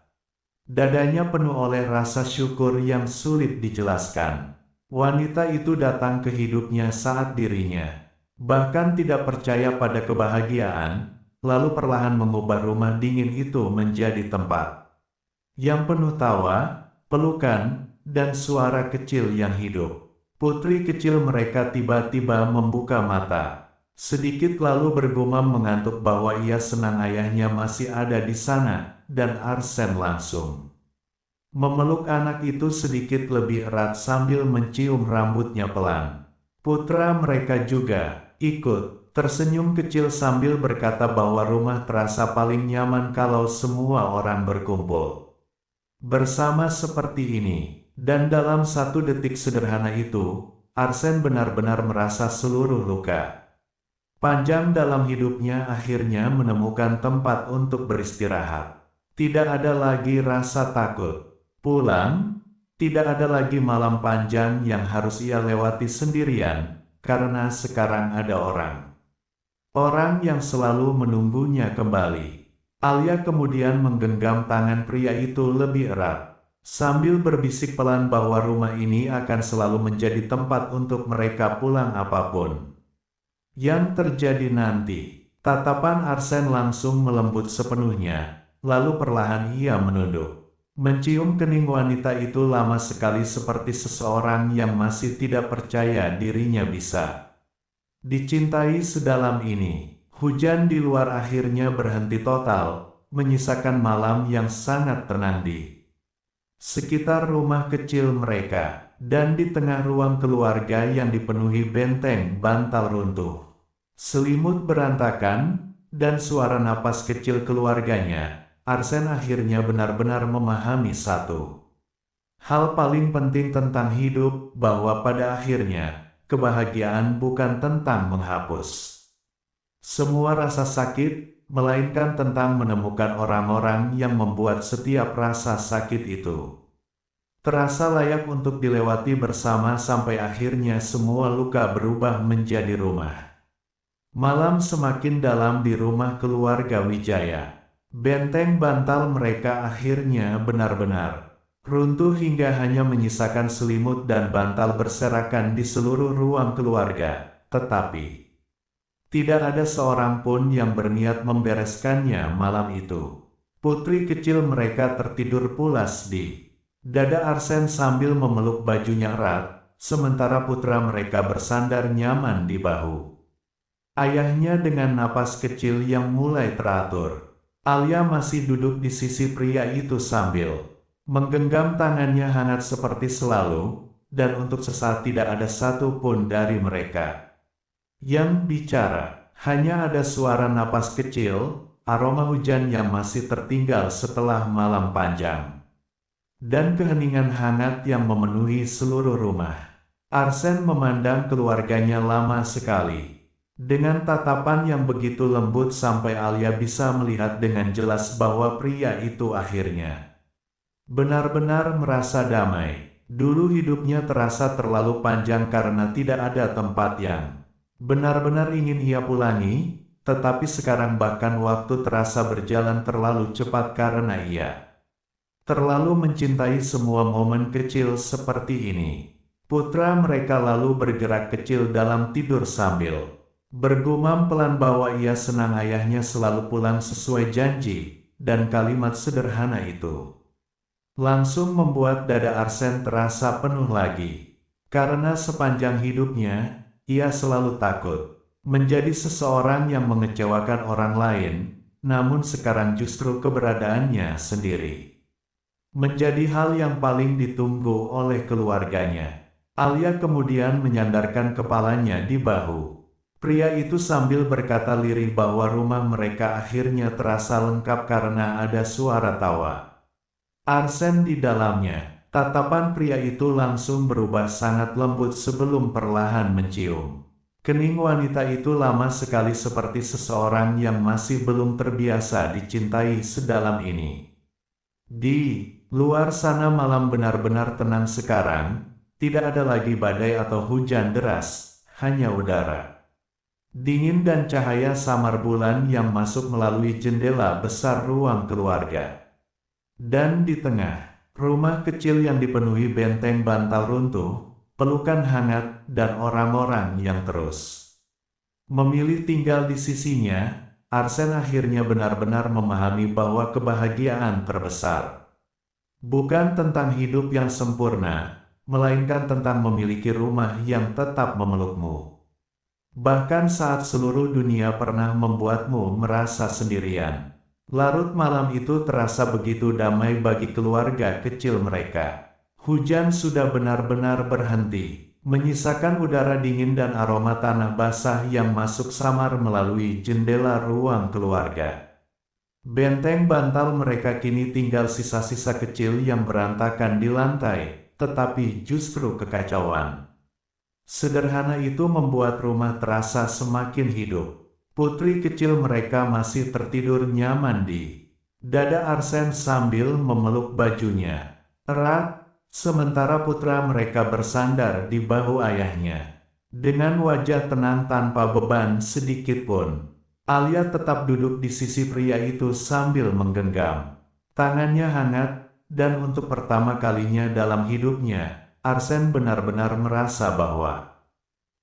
dadanya penuh oleh rasa syukur yang sulit dijelaskan. Wanita itu datang ke hidupnya saat dirinya bahkan tidak percaya pada kebahagiaan, lalu perlahan mengubah rumah dingin itu menjadi tempat yang penuh tawa, pelukan, dan suara kecil yang hidup. Putri kecil mereka tiba-tiba membuka mata, sedikit lalu bergumam mengantuk bahwa ia senang ayahnya masih ada di sana, dan Arsen langsung memeluk anak itu sedikit lebih erat sambil mencium rambutnya pelan. Putra mereka juga ikut tersenyum kecil sambil berkata bahwa rumah terasa paling nyaman kalau semua orang berkumpul bersama seperti ini. Dan dalam satu detik sederhana itu, Arsen benar-benar merasa seluruh luka panjang dalam hidupnya akhirnya menemukan tempat untuk beristirahat. Tidak ada lagi rasa takut pulang, tidak ada lagi malam panjang yang harus ia lewati sendirian, karena sekarang ada orang yang selalu menunggunya kembali. Alia kemudian menggenggam tangan pria itu lebih erat, sambil berbisik pelan bahwa rumah ini akan selalu menjadi tempat untuk mereka pulang apapun yang terjadi nanti. Tatapan Arsen langsung melembut sepenuhnya, lalu perlahan ia menunduk, Mencium kening wanita itu lama sekali seperti seseorang yang masih tidak percaya dirinya bisa dicintai sedalam ini. Hujan di luar akhirnya berhenti total, menyisakan malam yang sangat tenang di sekitar rumah kecil mereka, dan di tengah ruang keluarga yang dipenuhi benteng bantal runtuh, selimut berantakan, dan suara napas kecil keluarganya. Arsen akhirnya benar-benar memahami satu hal paling penting tentang hidup, bahwa pada akhirnya, kebahagiaan bukan tentang menghapus semua rasa sakit, melainkan tentang menemukan orang-orang yang membuat setiap rasa sakit itu terasa layak untuk dilewati bersama sampai akhirnya semua luka berubah menjadi rumah. Malam semakin dalam di rumah keluarga Wijaya. Benteng bantal mereka akhirnya benar-benar runtuh hingga hanya menyisakan selimut dan bantal berserakan di seluruh ruang keluarga. Tetapi tidak ada seorang pun yang berniat membereskannya malam itu. Putri kecil mereka tertidur pulas di dada Arsen sambil memeluk bajunya erat, sementara putra mereka bersandar nyaman di bahu ayahnya dengan napas kecil yang mulai teratur. Alia masih duduk di sisi pria itu sambil menggenggam tangannya hangat seperti selalu, dan untuk sesaat tidak ada satu pun dari mereka yang bicara. Hanya ada suara napas kecil, aroma hujan yang masih tertinggal setelah malam panjang, dan keheningan hangat yang memenuhi seluruh rumah. Arsen memandang keluarganya lama sekali, dengan tatapan yang begitu lembut sampai Alia bisa melihat dengan jelas bahwa pria itu akhirnya benar-benar merasa damai. Dulu hidupnya terasa terlalu panjang karena tidak ada tempat yang benar-benar ingin ia pulangi, tetapi sekarang bahkan waktu terasa berjalan terlalu cepat karena ia terlalu mencintai semua momen kecil seperti ini. Putra mereka lalu bergerak kecil dalam tidur sambil bergumam pelan bahwa ia senang ayahnya selalu pulang sesuai janji, dan kalimat sederhana itu langsung membuat dada Arsen terasa penuh lagi. Karena sepanjang hidupnya, ia selalu takut menjadi seseorang yang mengecewakan orang lain, namun sekarang justru keberadaannya sendiri menjadi hal yang paling ditunggu oleh keluarganya. Alia kemudian menyandarkan kepalanya di bahu pria itu sambil berkata lirih bahwa rumah mereka akhirnya terasa lengkap karena ada suara tawa Arsen di dalamnya. Tatapan pria itu langsung berubah sangat lembut sebelum perlahan mencium kening wanita itu lama sekali seperti seseorang yang masih belum terbiasa dicintai sedalam ini. Di luar sana malam benar-benar tenang sekarang, tidak ada lagi badai atau hujan deras, hanya udara dingin dan cahaya samar bulan yang masuk melalui jendela besar ruang keluarga. Dan di tengah rumah kecil yang dipenuhi benteng bantal runtuh, pelukan hangat, dan orang-orang yang terus memilih tinggal di sisinya, Arsen akhirnya benar-benar memahami bahwa kebahagiaan terbesar bukan tentang hidup yang sempurna, melainkan tentang memiliki rumah yang tetap memelukmu. Bahkan saat seluruh dunia pernah membuatmu merasa sendirian. Larut malam itu terasa begitu damai bagi keluarga kecil mereka. Hujan sudah benar-benar berhenti, menyisakan udara dingin dan aroma tanah basah yang masuk samar melalui jendela ruang keluarga. Benteng bantal mereka kini tinggal sisa-sisa kecil yang berantakan di lantai, tetapi justru kekacauan sederhana itu membuat rumah terasa semakin hidup. Putri kecil mereka masih tertidur nyaman di dada Arsen sambil memeluk bajunya erat, sementara putra mereka bersandar di bahu ayahnya dengan wajah tenang tanpa beban sedikit pun. Alia tetap duduk di sisi pria itu sambil menggenggam tangannya hangat, dan untuk pertama kalinya dalam hidupnya, Arsen benar-benar merasa bahwa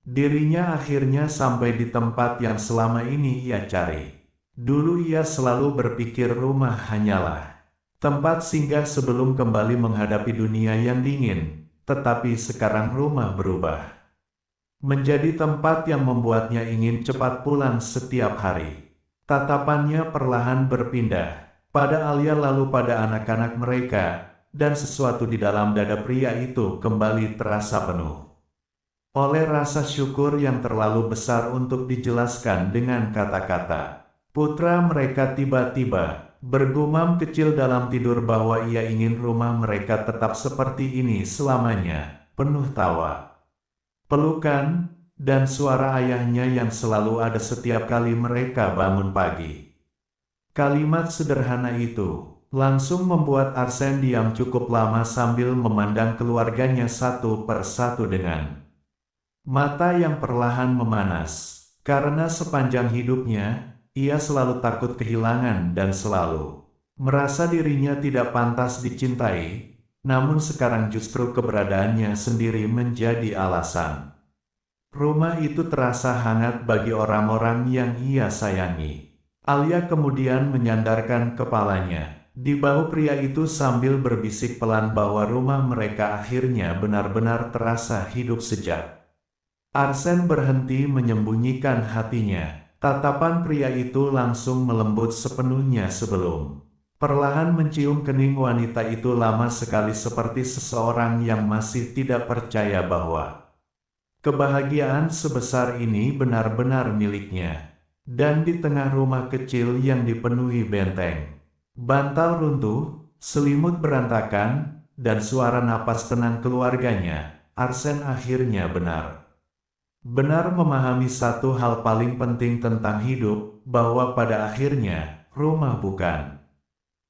dirinya akhirnya sampai di tempat yang selama ini ia cari. Dulu ia selalu berpikir rumah hanyalah tempat singgah sebelum kembali menghadapi dunia yang dingin. Tetapi sekarang rumah berubah menjadi tempat yang membuatnya ingin cepat pulang setiap hari. Tatapannya perlahan berpindah pada Alia lalu pada anak-anak mereka, dan sesuatu di dalam dada pria itu kembali terasa penuh oleh rasa syukur yang terlalu besar untuk dijelaskan dengan kata-kata. Putra mereka tiba-tiba bergumam kecil dalam tidur bahwa ia ingin rumah mereka tetap seperti ini selamanya, penuh tawa, pelukan, dan suara ayahnya yang selalu ada setiap kali mereka bangun pagi. Kalimat sederhana itu langsung membuat Arsen diam cukup lama sambil memandang keluarganya satu per satu dengan mata yang perlahan memanas. Karena sepanjang hidupnya, ia selalu takut kehilangan dan selalu merasa dirinya tidak pantas dicintai, namun sekarang justru keberadaannya sendiri menjadi alasan. Rumah itu terasa hangat bagi orang-orang yang ia sayangi. Alia kemudian menyandarkan kepalanya di bahu pria itu sambil berbisik pelan bahwa rumah mereka akhirnya benar-benar terasa hidup sejak Arsen berhenti menyembunyikan hatinya. Tatapan pria itu langsung melembut sepenuhnya sebelum perlahan mencium kening wanita itu lama sekali seperti seseorang yang masih tidak percaya bahwa kebahagiaan sebesar ini benar-benar miliknya. Dan di tengah rumah kecil yang dipenuhi benteng, bantal runtuh, selimut berantakan, dan suara napas tenang keluarganya, Arsen akhirnya benar memahami satu hal paling penting tentang hidup, bahwa pada akhirnya, rumah bukan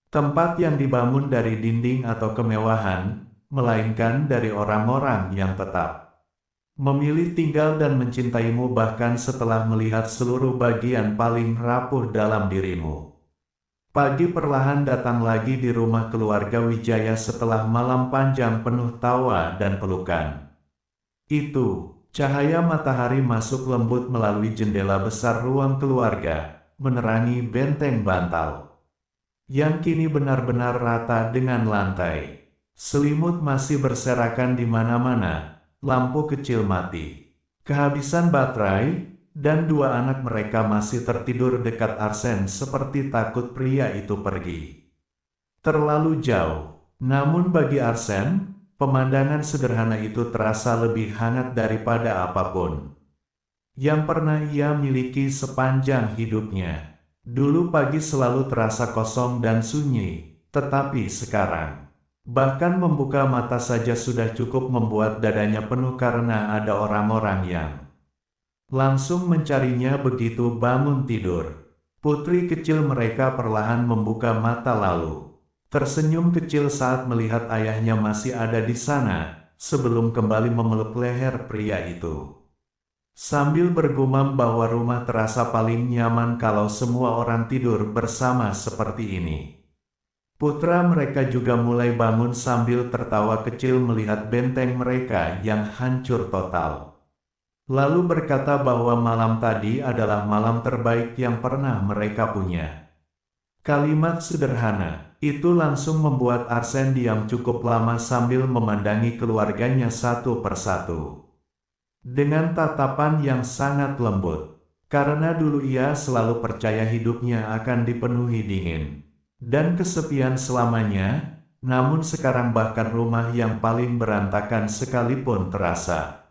tempat yang dibangun dari dinding atau kemewahan, melainkan dari orang-orang yang tetap memilih tinggal dan mencintaimu bahkan setelah melihat seluruh bagian paling rapuh dalam dirimu. Pagi perlahan datang lagi di rumah keluarga Wijaya setelah malam panjang penuh tawa dan pelukan. Cahaya matahari masuk lembut melalui jendela besar ruang keluarga, menerangi benteng bantal yang kini benar-benar rata dengan lantai. Selimut masih berserakan di mana-mana, lampu kecil mati, kehabisan baterai, dan dua anak mereka masih tertidur dekat Arsen seperti takut pria itu pergi terlalu jauh. Namun bagi Arsen, pemandangan sederhana itu terasa lebih hangat daripada apapun yang pernah ia miliki sepanjang hidupnya. Dulu pagi selalu terasa kosong dan sunyi, tetapi sekarang, bahkan membuka mata saja sudah cukup membuat dadanya penuh karena ada orang-orang yang langsung mencarinya begitu bangun tidur. Putri kecil mereka perlahan membuka mata lalu tersenyum kecil saat melihat ayahnya masih ada di sana, sebelum kembali memeluk leher pria itu. Sambil bergumam bahwa rumah terasa paling nyaman kalau semua orang tidur bersama seperti ini. Putra mereka juga mulai bangun sambil tertawa kecil melihat benteng mereka yang hancur total. Lalu berkata bahwa malam tadi adalah malam terbaik yang pernah mereka punya. Kalimat sederhana itu langsung membuat Arsen diam cukup lama sambil memandangi keluarganya satu persatu dengan tatapan yang sangat lembut, karena dulu ia selalu percaya hidupnya akan dipenuhi dingin dan kesepian selamanya, namun sekarang bahkan rumah yang paling berantakan sekalipun terasa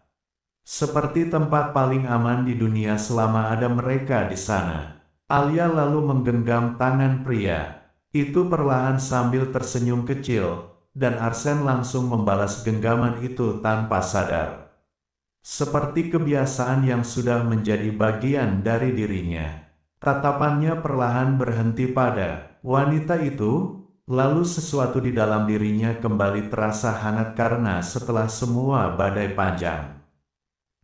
seperti tempat paling aman di dunia selama ada mereka di sana. Alia lalu menggenggam tangan pria itu perlahan sambil tersenyum kecil, dan Arsen langsung membalas genggaman itu tanpa sadar. Seperti kebiasaan yang sudah menjadi bagian dari dirinya. Tatapannya perlahan berhenti pada wanita itu, lalu sesuatu di dalam dirinya kembali terasa hangat karena setelah semua badai panjang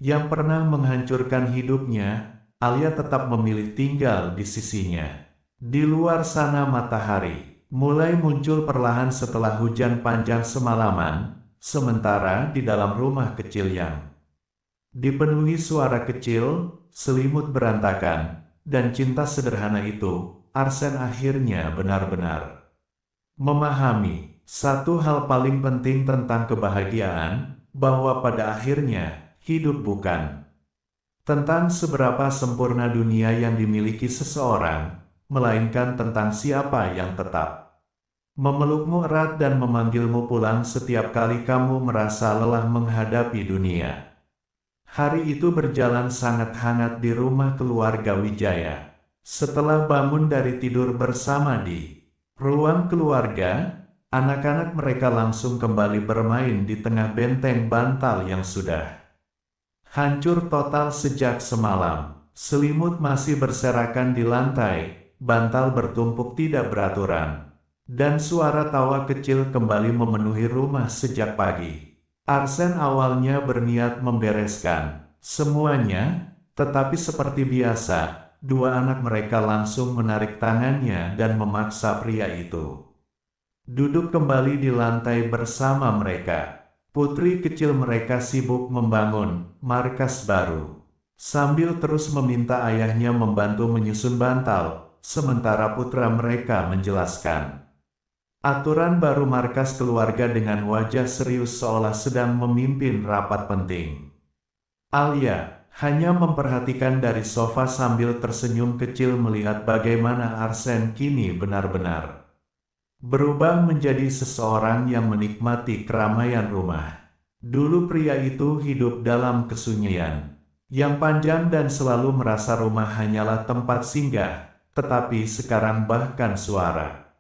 yang pernah menghancurkan hidupnya, Alia tetap memilih tinggal di sisinya. Di luar sana matahari mulai muncul perlahan setelah hujan panjang semalaman, sementara di dalam rumah kecil yang dipenuhi suara kecil, selimut berantakan, dan cinta sederhana itu, Arsen akhirnya benar-benar Memahami satu hal paling penting tentang kebahagiaan, bahwa pada akhirnya, hidup bukan tentang seberapa sempurna dunia yang dimiliki seseorang, melainkan tentang siapa yang tetap memelukmu erat dan memanggilmu pulang setiap kali kamu merasa lelah menghadapi dunia. Hari itu berjalan sangat hangat di rumah keluarga Wijaya. Setelah bangun dari tidur bersama di ruang keluarga, anak-anak mereka langsung kembali bermain di tengah benteng bantal yang sudah hancur total sejak semalam. Selimut masih berserakan di lantai, bantal bertumpuk tidak beraturan, dan suara tawa kecil kembali memenuhi rumah sejak pagi. Arsen awalnya berniat membereskan semuanya, tetapi seperti biasa, dua anak mereka langsung menarik tangannya dan memaksa pria itu duduk kembali di lantai bersama mereka. Putri kecil mereka sibuk membangun markas baru, sambil terus meminta ayahnya membantu menyusun bantal, sementara putra mereka menjelaskan aturan baru markas keluarga dengan wajah serius seolah sedang memimpin rapat penting. Alia hanya memperhatikan dari sofa sambil tersenyum kecil melihat bagaimana Arsen kini benar-benar berubah menjadi seseorang yang menikmati keramaian rumah. Dulu pria itu hidup dalam kesunyian yang panjang dan selalu merasa rumah hanyalah tempat singgah, tetapi sekarang bahkan suara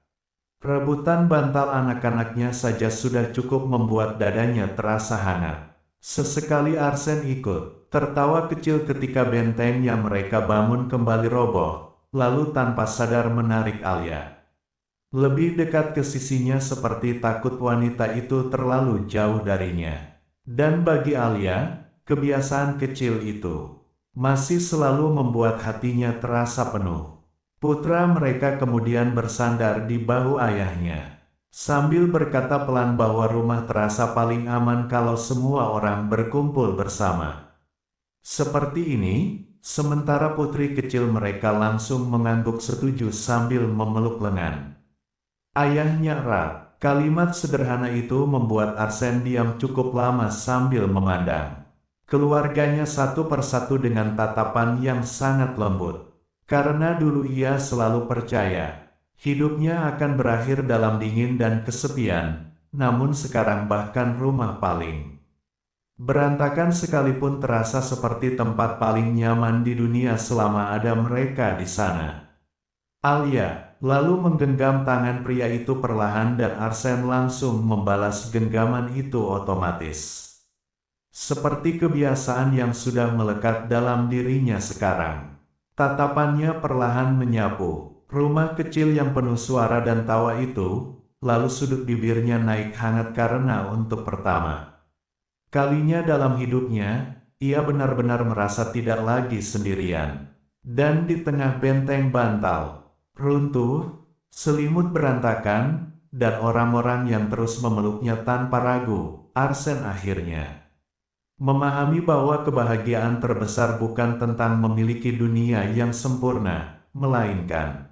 rebutan bantal anak-anaknya saja sudah cukup membuat dadanya terasa hangat. Sesekali Arsen ikut tertawa kecil ketika benteng yang mereka bangun kembali roboh, lalu tanpa sadar menarik Alia lebih dekat ke sisinya seperti takut wanita itu terlalu jauh darinya. Dan bagi Alia, kebiasaan kecil itu masih selalu membuat hatinya terasa penuh. Putra mereka kemudian bersandar di bahu ayahnya, sambil berkata pelan bahwa rumah terasa paling aman kalau semua orang berkumpul bersama. Seperti ini, sementara putri kecil mereka langsung mengangguk setuju sambil memeluk lengan ayahnya erat. Kalimat sederhana itu membuat Arsen diam cukup lama sambil memandang keluarganya satu persatu dengan tatapan yang sangat lembut. Karena dulu ia selalu percaya hidupnya akan berakhir dalam dingin dan kesepian, namun sekarang bahkan rumah paling berantakan sekalipun terasa seperti tempat paling nyaman di dunia selama ada mereka di sana. Alia lalu menggenggam tangan pria itu perlahan dan Arsen langsung membalas genggaman itu otomatis. Seperti kebiasaan yang sudah melekat dalam dirinya sekarang. Tatapannya perlahan menyapu rumah kecil yang penuh suara dan tawa itu, lalu sudut bibirnya naik hangat karena untuk pertama kalinya dalam hidupnya, ia benar-benar merasa tidak lagi sendirian. Dan di tengah benteng bantal runtuh, selimut berantakan, dan orang-orang yang terus memeluknya tanpa ragu, Arsen akhirnya memahami bahwa kebahagiaan terbesar bukan tentang memiliki dunia yang sempurna, melainkan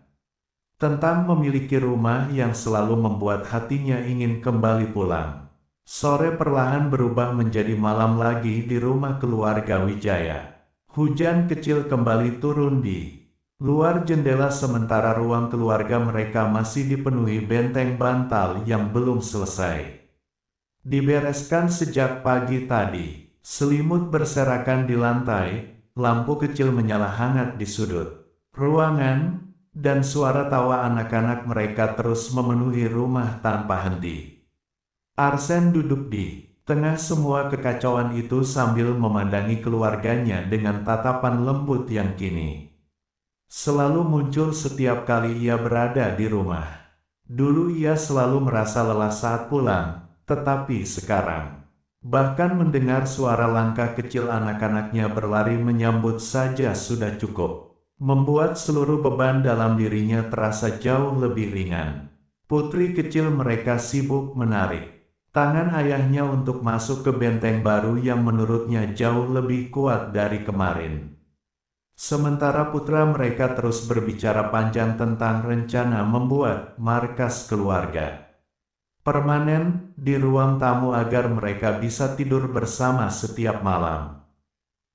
tentang memiliki rumah yang selalu membuat hatinya ingin kembali pulang. Sore perlahan berubah menjadi malam lagi di rumah keluarga Wijaya. Hujan kecil kembali turun di luar jendela sementara ruang keluarga mereka masih dipenuhi benteng bantal yang belum selesai dibereskan sejak pagi tadi. Selimut berserakan di lantai, lampu kecil menyala hangat di sudut ruangan, dan suara tawa anak-anak mereka terus memenuhi rumah tanpa henti. Arsen duduk di tengah semua kekacauan itu sambil memandangi keluarganya dengan tatapan lembut yang kini selalu muncul setiap kali ia berada di rumah. Dulu ia selalu merasa lelah saat pulang, tetapi sekarang bahkan mendengar suara langkah kecil anak-anaknya berlari menyambut saja sudah cukup membuat seluruh beban dalam dirinya terasa jauh lebih ringan. Putri kecil mereka sibuk menarik tangan ayahnya untuk masuk ke benteng baru yang menurutnya jauh lebih kuat dari kemarin. Sementara putra mereka terus berbicara panjang tentang rencana membuat markas keluarga permanen di ruang tamu agar mereka bisa tidur bersama setiap malam.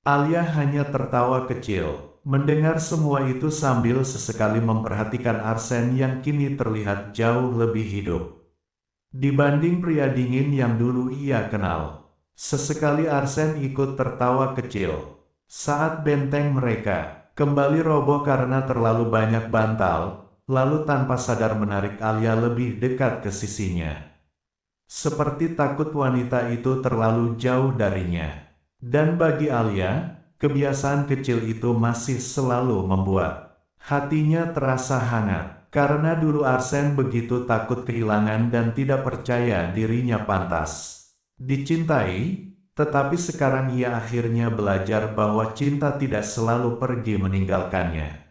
Alia hanya tertawa kecil, mendengar semua itu sambil sesekali memperhatikan Arsen yang kini terlihat jauh lebih hidup dibanding pria dingin yang dulu ia kenal. Sesekali Arsen ikut tertawa kecil saat benteng mereka kembali roboh karena terlalu banyak bantal, lalu tanpa sadar menarik Alia lebih dekat ke sisinya. Seperti takut wanita itu terlalu jauh darinya. Dan bagi Alia, kebiasaan kecil itu masih selalu membuat hatinya terasa hangat. Karena dulu Arsen begitu takut kehilangan dan tidak percaya dirinya pantas dicintai, tetapi sekarang ia akhirnya belajar bahwa cinta tidak selalu pergi meninggalkannya.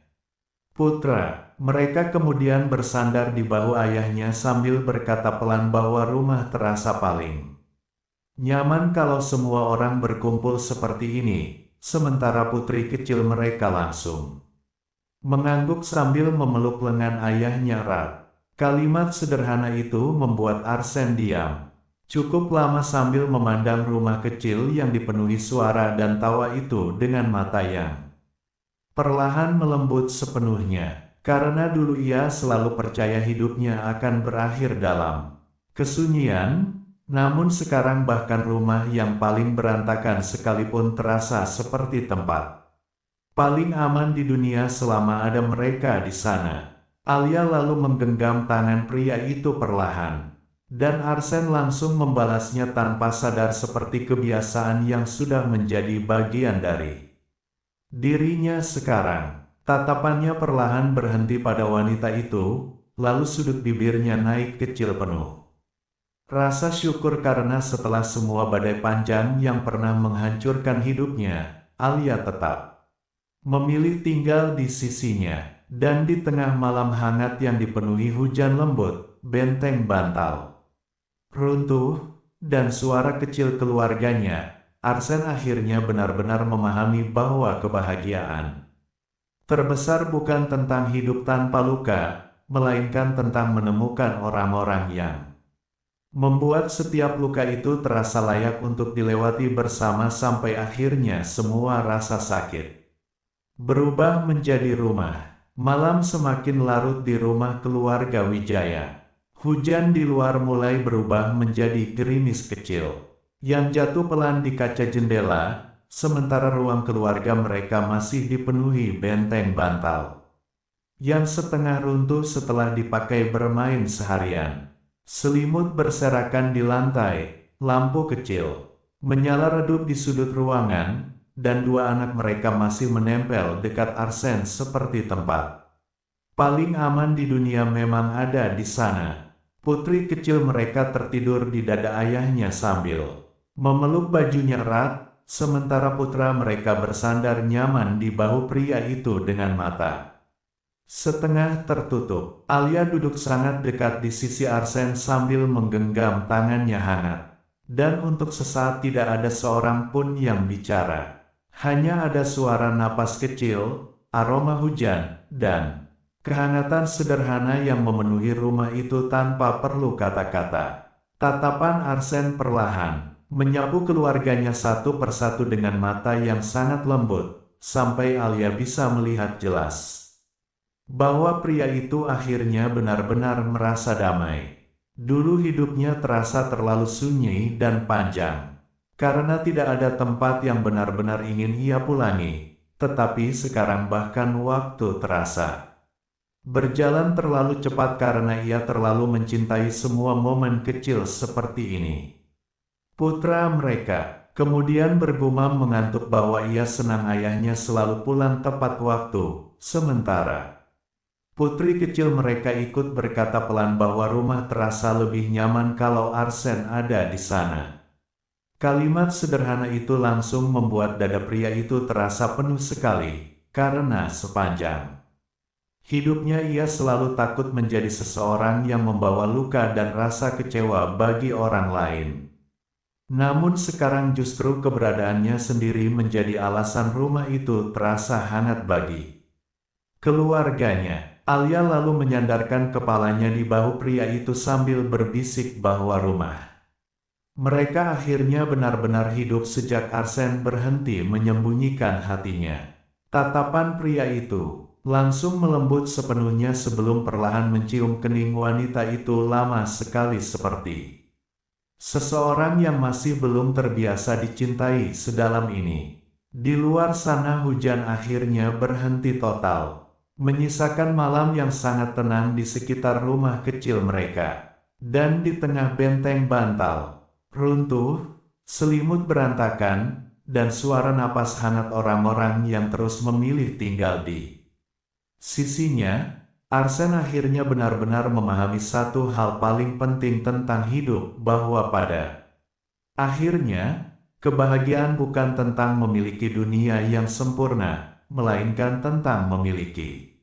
Putra, mereka kemudian bersandar di bahu ayahnya sambil berkata pelan bahwa rumah terasa paling nyaman kalau semua orang berkumpul seperti ini, sementara putri kecil mereka langsung mengangguk sambil memeluk lengan ayahnya erat. Kalimat sederhana itu membuat Arsen diam cukup lama sambil memandang rumah kecil yang dipenuhi suara dan tawa itu dengan mata yang perlahan melembut sepenuhnya. Karena dulu ia selalu percaya hidupnya akan berakhir dalam kesunyian, namun sekarang bahkan rumah yang paling berantakan sekalipun terasa seperti tempat paling aman di dunia selama ada mereka di sana. Alia lalu menggenggam tangan pria itu perlahan. Dan Arsen langsung membalasnya tanpa sadar seperti kebiasaan yang sudah menjadi bagian dari dirinya sekarang. Tatapannya perlahan berhenti pada wanita itu, lalu sudut bibirnya naik kecil penuh rasa syukur karena setelah semua badai panjang yang pernah menghancurkan hidupnya, Alia tetap memilih tinggal di sisinya. Dan di tengah malam hangat yang dipenuhi hujan lembut, benteng bantal runtuh, dan suara kecil keluarganya, Arsen akhirnya benar-benar memahami bahwa kebahagiaan terbesar bukan tentang hidup tanpa luka, melainkan tentang menemukan orang-orang yang membuat setiap luka itu terasa layak untuk dilewati bersama sampai akhirnya semua rasa sakit berubah menjadi rumah. Malam semakin larut di rumah keluarga Wijaya. Hujan di luar mulai berubah menjadi gerimis kecil yang jatuh pelan di kaca jendela, sementara ruang keluarga mereka masih dipenuhi benteng bantal yang setengah runtuh setelah dipakai bermain seharian. Selimut berserakan di lantai, lampu kecil menyala redup di sudut ruangan, dan dua anak mereka masih menempel dekat Arsen seperti tempat paling aman di dunia memang ada di sana. Putri kecil mereka tertidur di dada ayahnya sambil memeluk bajunya erat, sementara putra mereka bersandar nyaman di bahu pria itu dengan mata setengah tertutup. Alia duduk sangat dekat di sisi Arsen sambil menggenggam tangannya hangat. Dan untuk sesaat tidak ada seorang pun yang bicara. Hanya ada suara napas kecil, aroma hujan, dan kehangatan sederhana yang memenuhi rumah itu tanpa perlu kata-kata. Tatapan Arsen perlahan menyapu keluarganya satu persatu dengan mata yang sangat lembut, sampai Alia bisa melihat jelas bahwa pria itu akhirnya benar-benar merasa damai. Dulu hidupnya terasa terlalu sunyi dan panjang karena tidak ada tempat yang benar-benar ingin ia pulangi, tetapi sekarang bahkan waktu terasa berjalan terlalu cepat karena ia terlalu mencintai semua momen kecil seperti ini. Putra mereka kemudian bergumam mengantuk bahwa ia senang ayahnya selalu pulang tepat waktu, sementara putri kecil mereka ikut berkata pelan bahwa rumah terasa lebih nyaman kalau Arsen ada di sana. Kalimat sederhana itu langsung membuat dada pria itu terasa penuh sekali, karena sepanjang hidupnya ia selalu takut menjadi seseorang yang membawa luka dan rasa kecewa bagi orang lain. Namun sekarang justru keberadaannya sendiri menjadi alasan rumah itu terasa hangat bagi keluarganya. Alia lalu menyandarkan kepalanya di bahu pria itu sambil berbisik bahwa rumah mereka akhirnya benar-benar hidup sejak Arsen berhenti menyembunyikan hatinya. Tatapan pria itu langsung melembut sepenuhnya sebelum perlahan mencium kening wanita itu lama sekali seperti seseorang yang masih belum terbiasa dicintai sedalam ini. Di luar sana hujan akhirnya berhenti total, menyisakan malam yang sangat tenang di sekitar rumah kecil mereka. Dan di tengah benteng bantal runtuh, selimut berantakan, dan suara napas hangat orang-orang yang terus memilih tinggal di sisinya, Arsen akhirnya benar-benar memahami satu hal paling penting tentang hidup, bahwa pada akhirnya, kebahagiaan bukan tentang memiliki dunia yang sempurna, melainkan tentang memiliki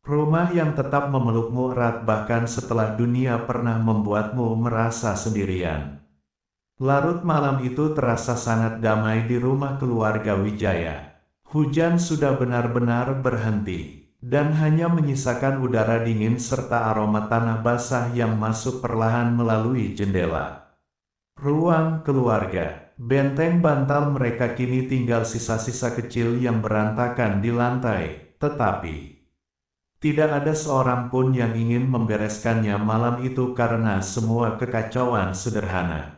rumah yang tetap memelukmu erat bahkan setelah dunia pernah membuatmu merasa sendirian. Larut malam itu terasa sangat damai di rumah keluarga Wijaya. Hujan sudah benar-benar berhenti, dan hanya menyisakan udara dingin serta aroma tanah basah yang masuk perlahan melalui jendela. Ruang keluarga, benteng bantal mereka kini tinggal sisa-sisa kecil yang berantakan di lantai, tetapi tidak ada seorang pun yang ingin membereskannya malam itu karena semua kekacauan sederhana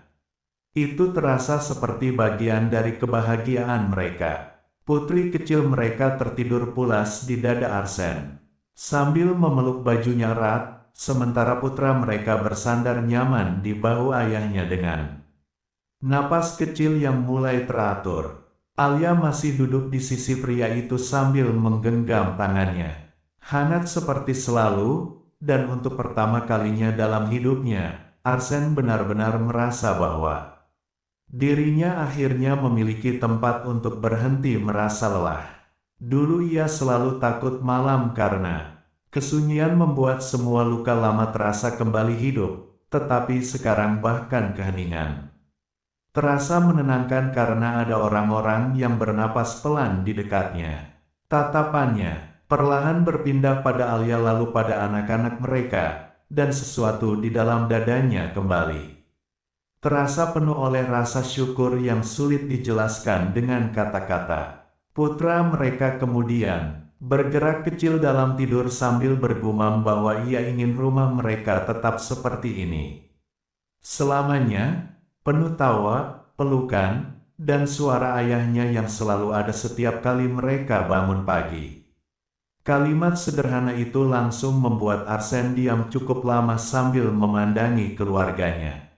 itu terasa seperti bagian dari kebahagiaan mereka. Putri kecil mereka tertidur pulas di dada Arsen, sambil memeluk bajunya erat, sementara putra mereka bersandar nyaman di bahu ayahnya dengan napas kecil yang mulai teratur. Alia masih duduk di sisi pria itu sambil menggenggam tangannya. Hangat seperti selalu, dan untuk pertama kalinya dalam hidupnya, Arsen benar-benar merasa bahwa dirinya akhirnya memiliki tempat untuk berhenti merasa lelah. Dulu ia selalu takut malam karena kesunyian membuat semua luka lama terasa kembali hidup, tetapi sekarang bahkan keheningan terasa menenangkan karena ada orang-orang yang bernapas pelan di dekatnya. Tatapannya perlahan berpindah pada Alia lalu pada anak-anak mereka, dan sesuatu di dalam dadanya kembali terasa penuh oleh rasa syukur yang sulit dijelaskan dengan kata-kata. Putra mereka kemudian bergerak kecil dalam tidur sambil bergumam bahwa ia ingin rumah mereka tetap seperti ini selamanya, penuh tawa, pelukan, dan suara ayahnya yang selalu ada setiap kali mereka bangun pagi. Kalimat sederhana itu langsung membuat Arsen diam cukup lama sambil memandangi keluarganya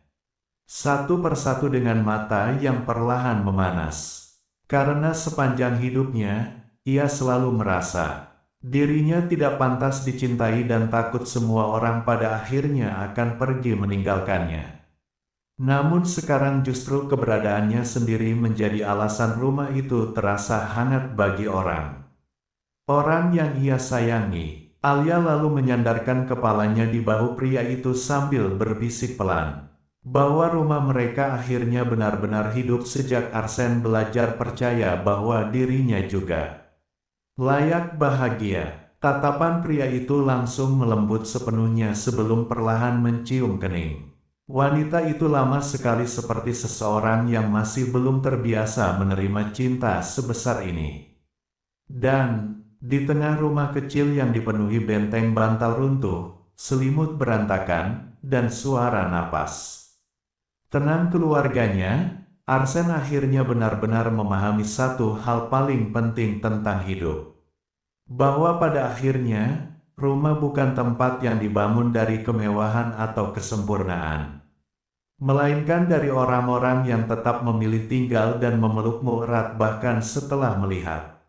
satu persatu dengan mata yang perlahan memanas. Karena sepanjang hidupnya, ia selalu merasa dirinya tidak pantas dicintai dan takut semua orang pada akhirnya akan pergi meninggalkannya. Namun sekarang justru keberadaannya sendiri menjadi alasan rumah itu terasa hangat bagi orang yang ia sayangi. Alia lalu menyandarkan kepalanya di bahu pria itu sambil berbisik pelan bahwa rumah mereka akhirnya benar-benar hidup sejak Arsen belajar percaya bahwa dirinya juga layak bahagia. Tatapan pria itu langsung melembut sepenuhnya sebelum perlahan mencium kening wanita itu lama sekali seperti seseorang yang masih belum terbiasa menerima cinta sebesar ini. Dan di tengah rumah kecil yang dipenuhi benteng bantal runtuh, selimut berantakan, dan suara napas tenang keluarganya, Arsen akhirnya benar-benar memahami satu hal paling penting tentang hidup. Bahwa pada akhirnya, rumah bukan tempat yang dibangun dari kemewahan atau kesempurnaan, melainkan dari orang-orang yang tetap memilih tinggal dan memelukmu erat bahkan setelah melihat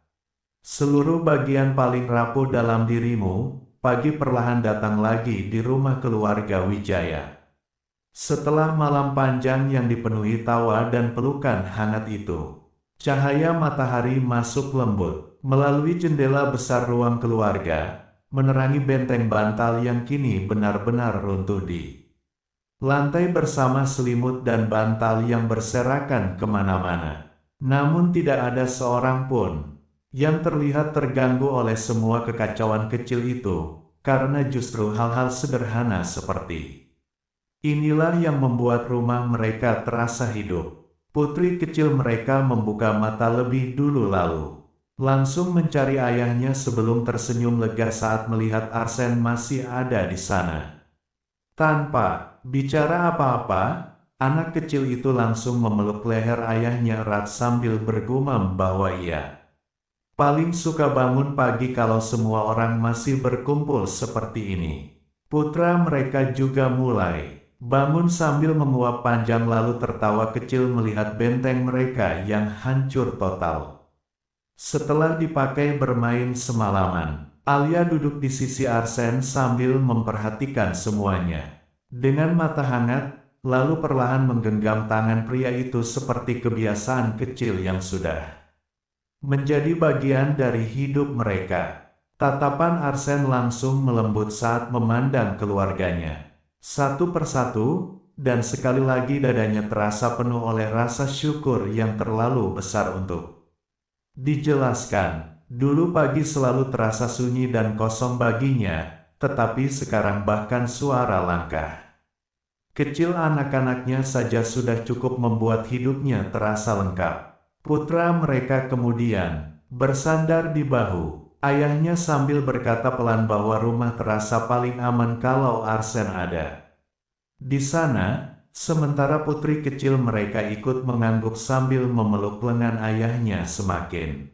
seluruh bagian paling rapuh dalam dirimu. Pagi perlahan datang lagi di rumah keluarga Wijaya. Setelah malam panjang yang dipenuhi tawa dan pelukan hangat itu, cahaya matahari masuk lembut melalui jendela besar ruang keluarga, menerangi benteng bantal yang kini benar-benar runtuh di Lantai bersama selimut dan bantal yang berserakan kemana-mana. Namun tidak ada seorang pun yang terlihat terganggu oleh semua kekacauan kecil itu, karena justru hal-hal sederhana seperti inilah yang membuat rumah mereka terasa hidup. Putri kecil mereka membuka mata lebih dulu lalu langsung mencari ayahnya sebelum tersenyum lega saat melihat Arsen masih ada di sana. Tanpa bicara apa-apa, anak kecil itu langsung memeluk leher ayahnya erat sambil bergumam bahwa ia paling suka bangun pagi kalau semua orang masih berkumpul seperti ini. Putra mereka juga mulai bangun sambil menguap panjang lalu tertawa kecil melihat benteng mereka yang hancur total. Setelah dipakai bermain semalaman, Alia duduk di sisi Arsen sambil memperhatikan semuanya. Dengan mata hangat, lalu perlahan menggenggam tangan pria itu seperti kebiasaan kecil yang sudah menjadi bagian dari hidup mereka. Tatapan Arsen langsung melembut saat memandang keluarganya. Satu persatu, dan sekali lagi dadanya terasa penuh oleh rasa syukur yang terlalu besar untuk dijelaskan. Dulu pagi selalu terasa sunyi dan kosong baginya, tetapi sekarang bahkan suara langkah kecil anak-anaknya saja sudah cukup membuat hidupnya terasa lengkap. Putra mereka kemudian bersandar di bahu ayahnya sambil berkata pelan bahwa rumah terasa paling aman kalau Arsen ada di sana. Sementara putri kecil mereka ikut mengangguk sambil memeluk lengan ayahnya semakin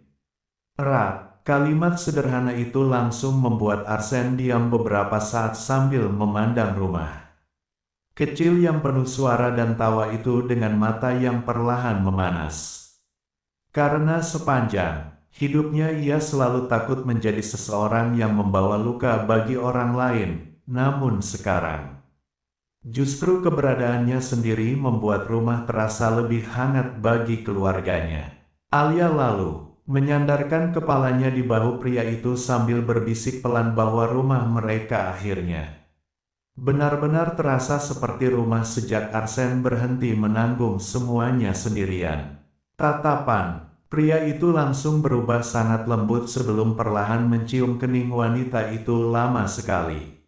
erat. Kalimat sederhana itu langsung membuat Arsen diam beberapa saat sambil memandang rumah kecil yang penuh suara dan tawa itu dengan mata yang perlahan memanas. Karena sepanjang hidupnya ia selalu takut menjadi seseorang yang membawa luka bagi orang lain, namun sekarang justru keberadaannya sendiri membuat rumah terasa lebih hangat bagi keluarganya. Alia lalu menyandarkan kepalanya di bahu pria itu sambil berbisik pelan bahwa rumah mereka akhirnya benar-benar terasa seperti rumah sejak Arsen berhenti menanggung semuanya sendirian. Tatapan pria itu langsung berubah sangat lembut sebelum perlahan mencium kening wanita itu lama sekali.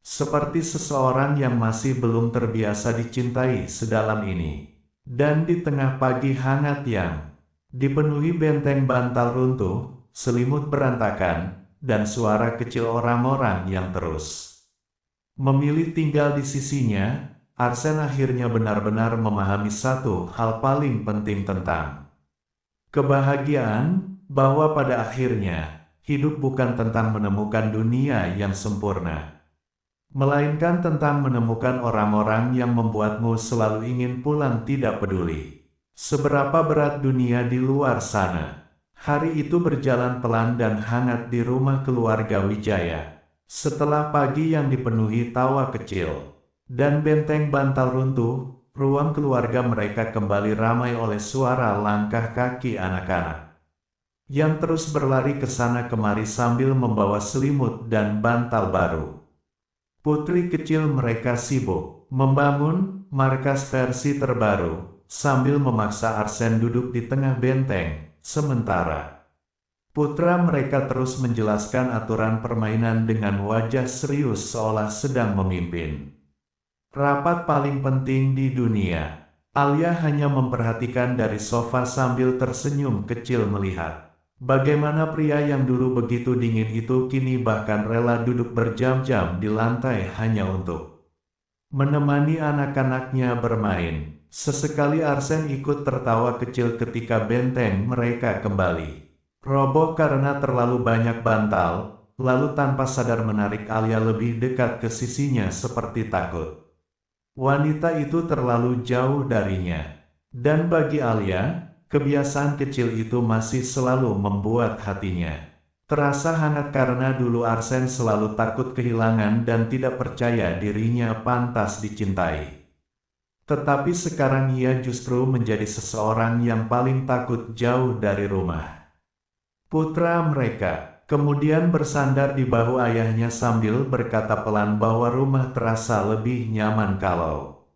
Seperti seseorang yang masih belum terbiasa dicintai sedalam ini. Dan di tengah pagi hangat yang dipenuhi benteng bantal runtuh, selimut berantakan, dan suara kecil orang-orang yang terus memilih tinggal di sisinya, Arsen akhirnya benar-benar memahami satu hal paling penting tentang kebahagiaan, bahwa pada akhirnya, hidup bukan tentang menemukan dunia yang sempurna, melainkan tentang menemukan orang-orang yang membuatmu selalu ingin pulang tidak peduli seberapa berat dunia di luar sana. Hari itu berjalan pelan dan hangat di rumah keluarga Wijaya. Setelah pagi yang dipenuhi tawa kecil dan benteng bantal runtuh, ruang keluarga mereka kembali ramai oleh suara langkah kaki anak-anak yang terus berlari ke sana kemari sambil membawa selimut dan bantal baru. Putri kecil mereka sibuk membangun markas versi terbaru sambil memaksa Arsen duduk di tengah benteng, sementara putra mereka terus menjelaskan aturan permainan dengan wajah serius seolah sedang memimpin rapat paling penting di dunia. Alia hanya memperhatikan dari sofa sambil tersenyum kecil melihat bagaimana pria yang dulu begitu dingin itu kini bahkan rela duduk berjam-jam di lantai hanya untuk menemani anak-anaknya bermain. Sesekali Arsen ikut tertawa kecil ketika benteng mereka kembali roboh karena terlalu banyak bantal, lalu tanpa sadar menarik Alia lebih dekat ke sisinya seperti takut wanita itu terlalu jauh darinya. Dan bagi Alia, kebiasaan kecil itu masih selalu membuat hatinya terasa hangat karena dulu Arsen selalu takut kehilangan dan tidak percaya dirinya pantas dicintai. Tetapi sekarang ia justru menjadi seseorang yang paling takut jauh dari rumah putra mereka. kemudian bersandar di bahu ayahnya sambil berkata pelan bahwa rumah terasa lebih nyaman kalau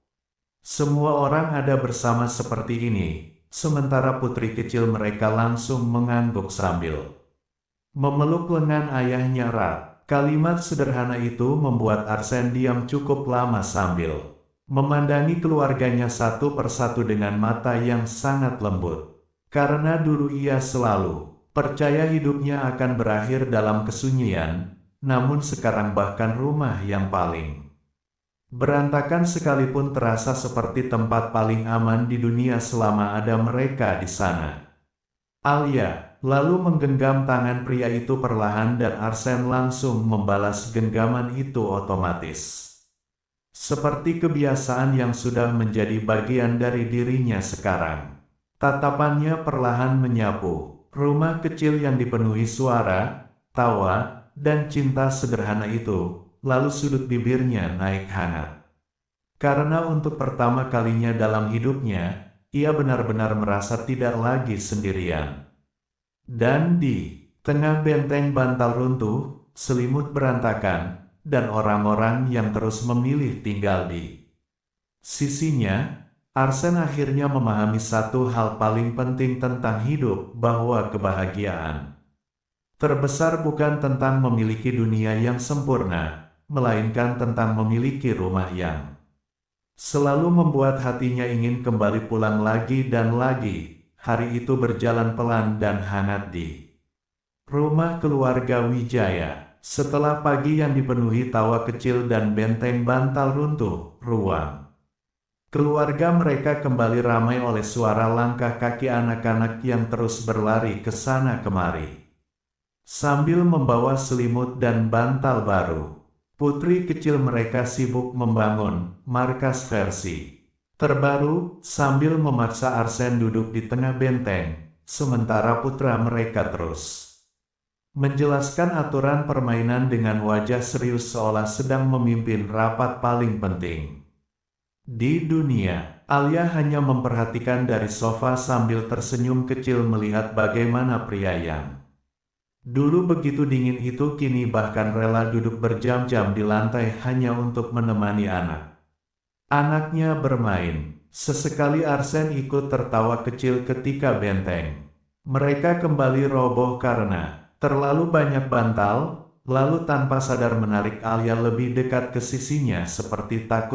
semua orang ada bersama seperti ini. Sementara putri kecil mereka langsung mengangguk sambil memeluk lengan ayahnya erat. Kalimat sederhana itu membuat Arsen diam cukup lama sambil memandangi keluarganya satu persatu dengan mata yang sangat lembut. Karena dulu ia selalu percaya hidupnya akan berakhir dalam kesunyian, namun sekarang bahkan rumah yang paling berantakan sekalipun terasa seperti tempat paling aman di dunia selama ada mereka di sana. Alia lalu menggenggam tangan pria itu perlahan dan Arsen langsung membalas genggaman itu otomatis. Seperti kebiasaan yang sudah menjadi bagian dari dirinya sekarang. Tatapannya perlahan menyapu rumah kecil yang dipenuhi suara, tawa, dan cinta sederhana itu. Lalu sudut bibirnya naik hangat. Karena untuk pertama kalinya dalam hidupnya, ia benar-benar merasa tidak lagi sendirian. Dan di tengah benteng bantal runtuh, selimut berantakan, dan orang-orang yang terus memilih tinggal di sisinya, Arsen akhirnya memahami satu hal paling penting tentang hidup, bahwa kebahagiaan terbesar bukan tentang memiliki dunia yang sempurna, melainkan tentang memiliki rumah yang selalu membuat hatinya ingin kembali pulang lagi dan lagi. Hari itu berjalan pelan dan hangat di rumah keluarga Wijaya. Setelah pagi yang dipenuhi tawa kecil dan benteng bantal runtuh, ruang keluarga mereka kembali ramai oleh suara langkah kaki anak-anak yang terus berlari ke sana kemari sambil membawa selimut dan bantal baru. Putri kecil mereka sibuk membangun markas versi terbaru sambil memaksa Arsen duduk di tengah benteng, sementara putra mereka terus menjelaskan aturan permainan dengan wajah serius seolah sedang memimpin rapat paling penting di dunia. Alia hanya memperhatikan dari sofa sambil tersenyum kecil melihat bagaimana pria yang dulu begitu dingin itu kini bahkan rela duduk berjam-jam di lantai hanya untuk menemani anaknya bermain. Sesekali Arsen ikut tertawa kecil ketika benteng mereka kembali roboh karena terlalu banyak bantal, lalu tanpa sadar menarik Alia lebih dekat ke sisinya seperti takut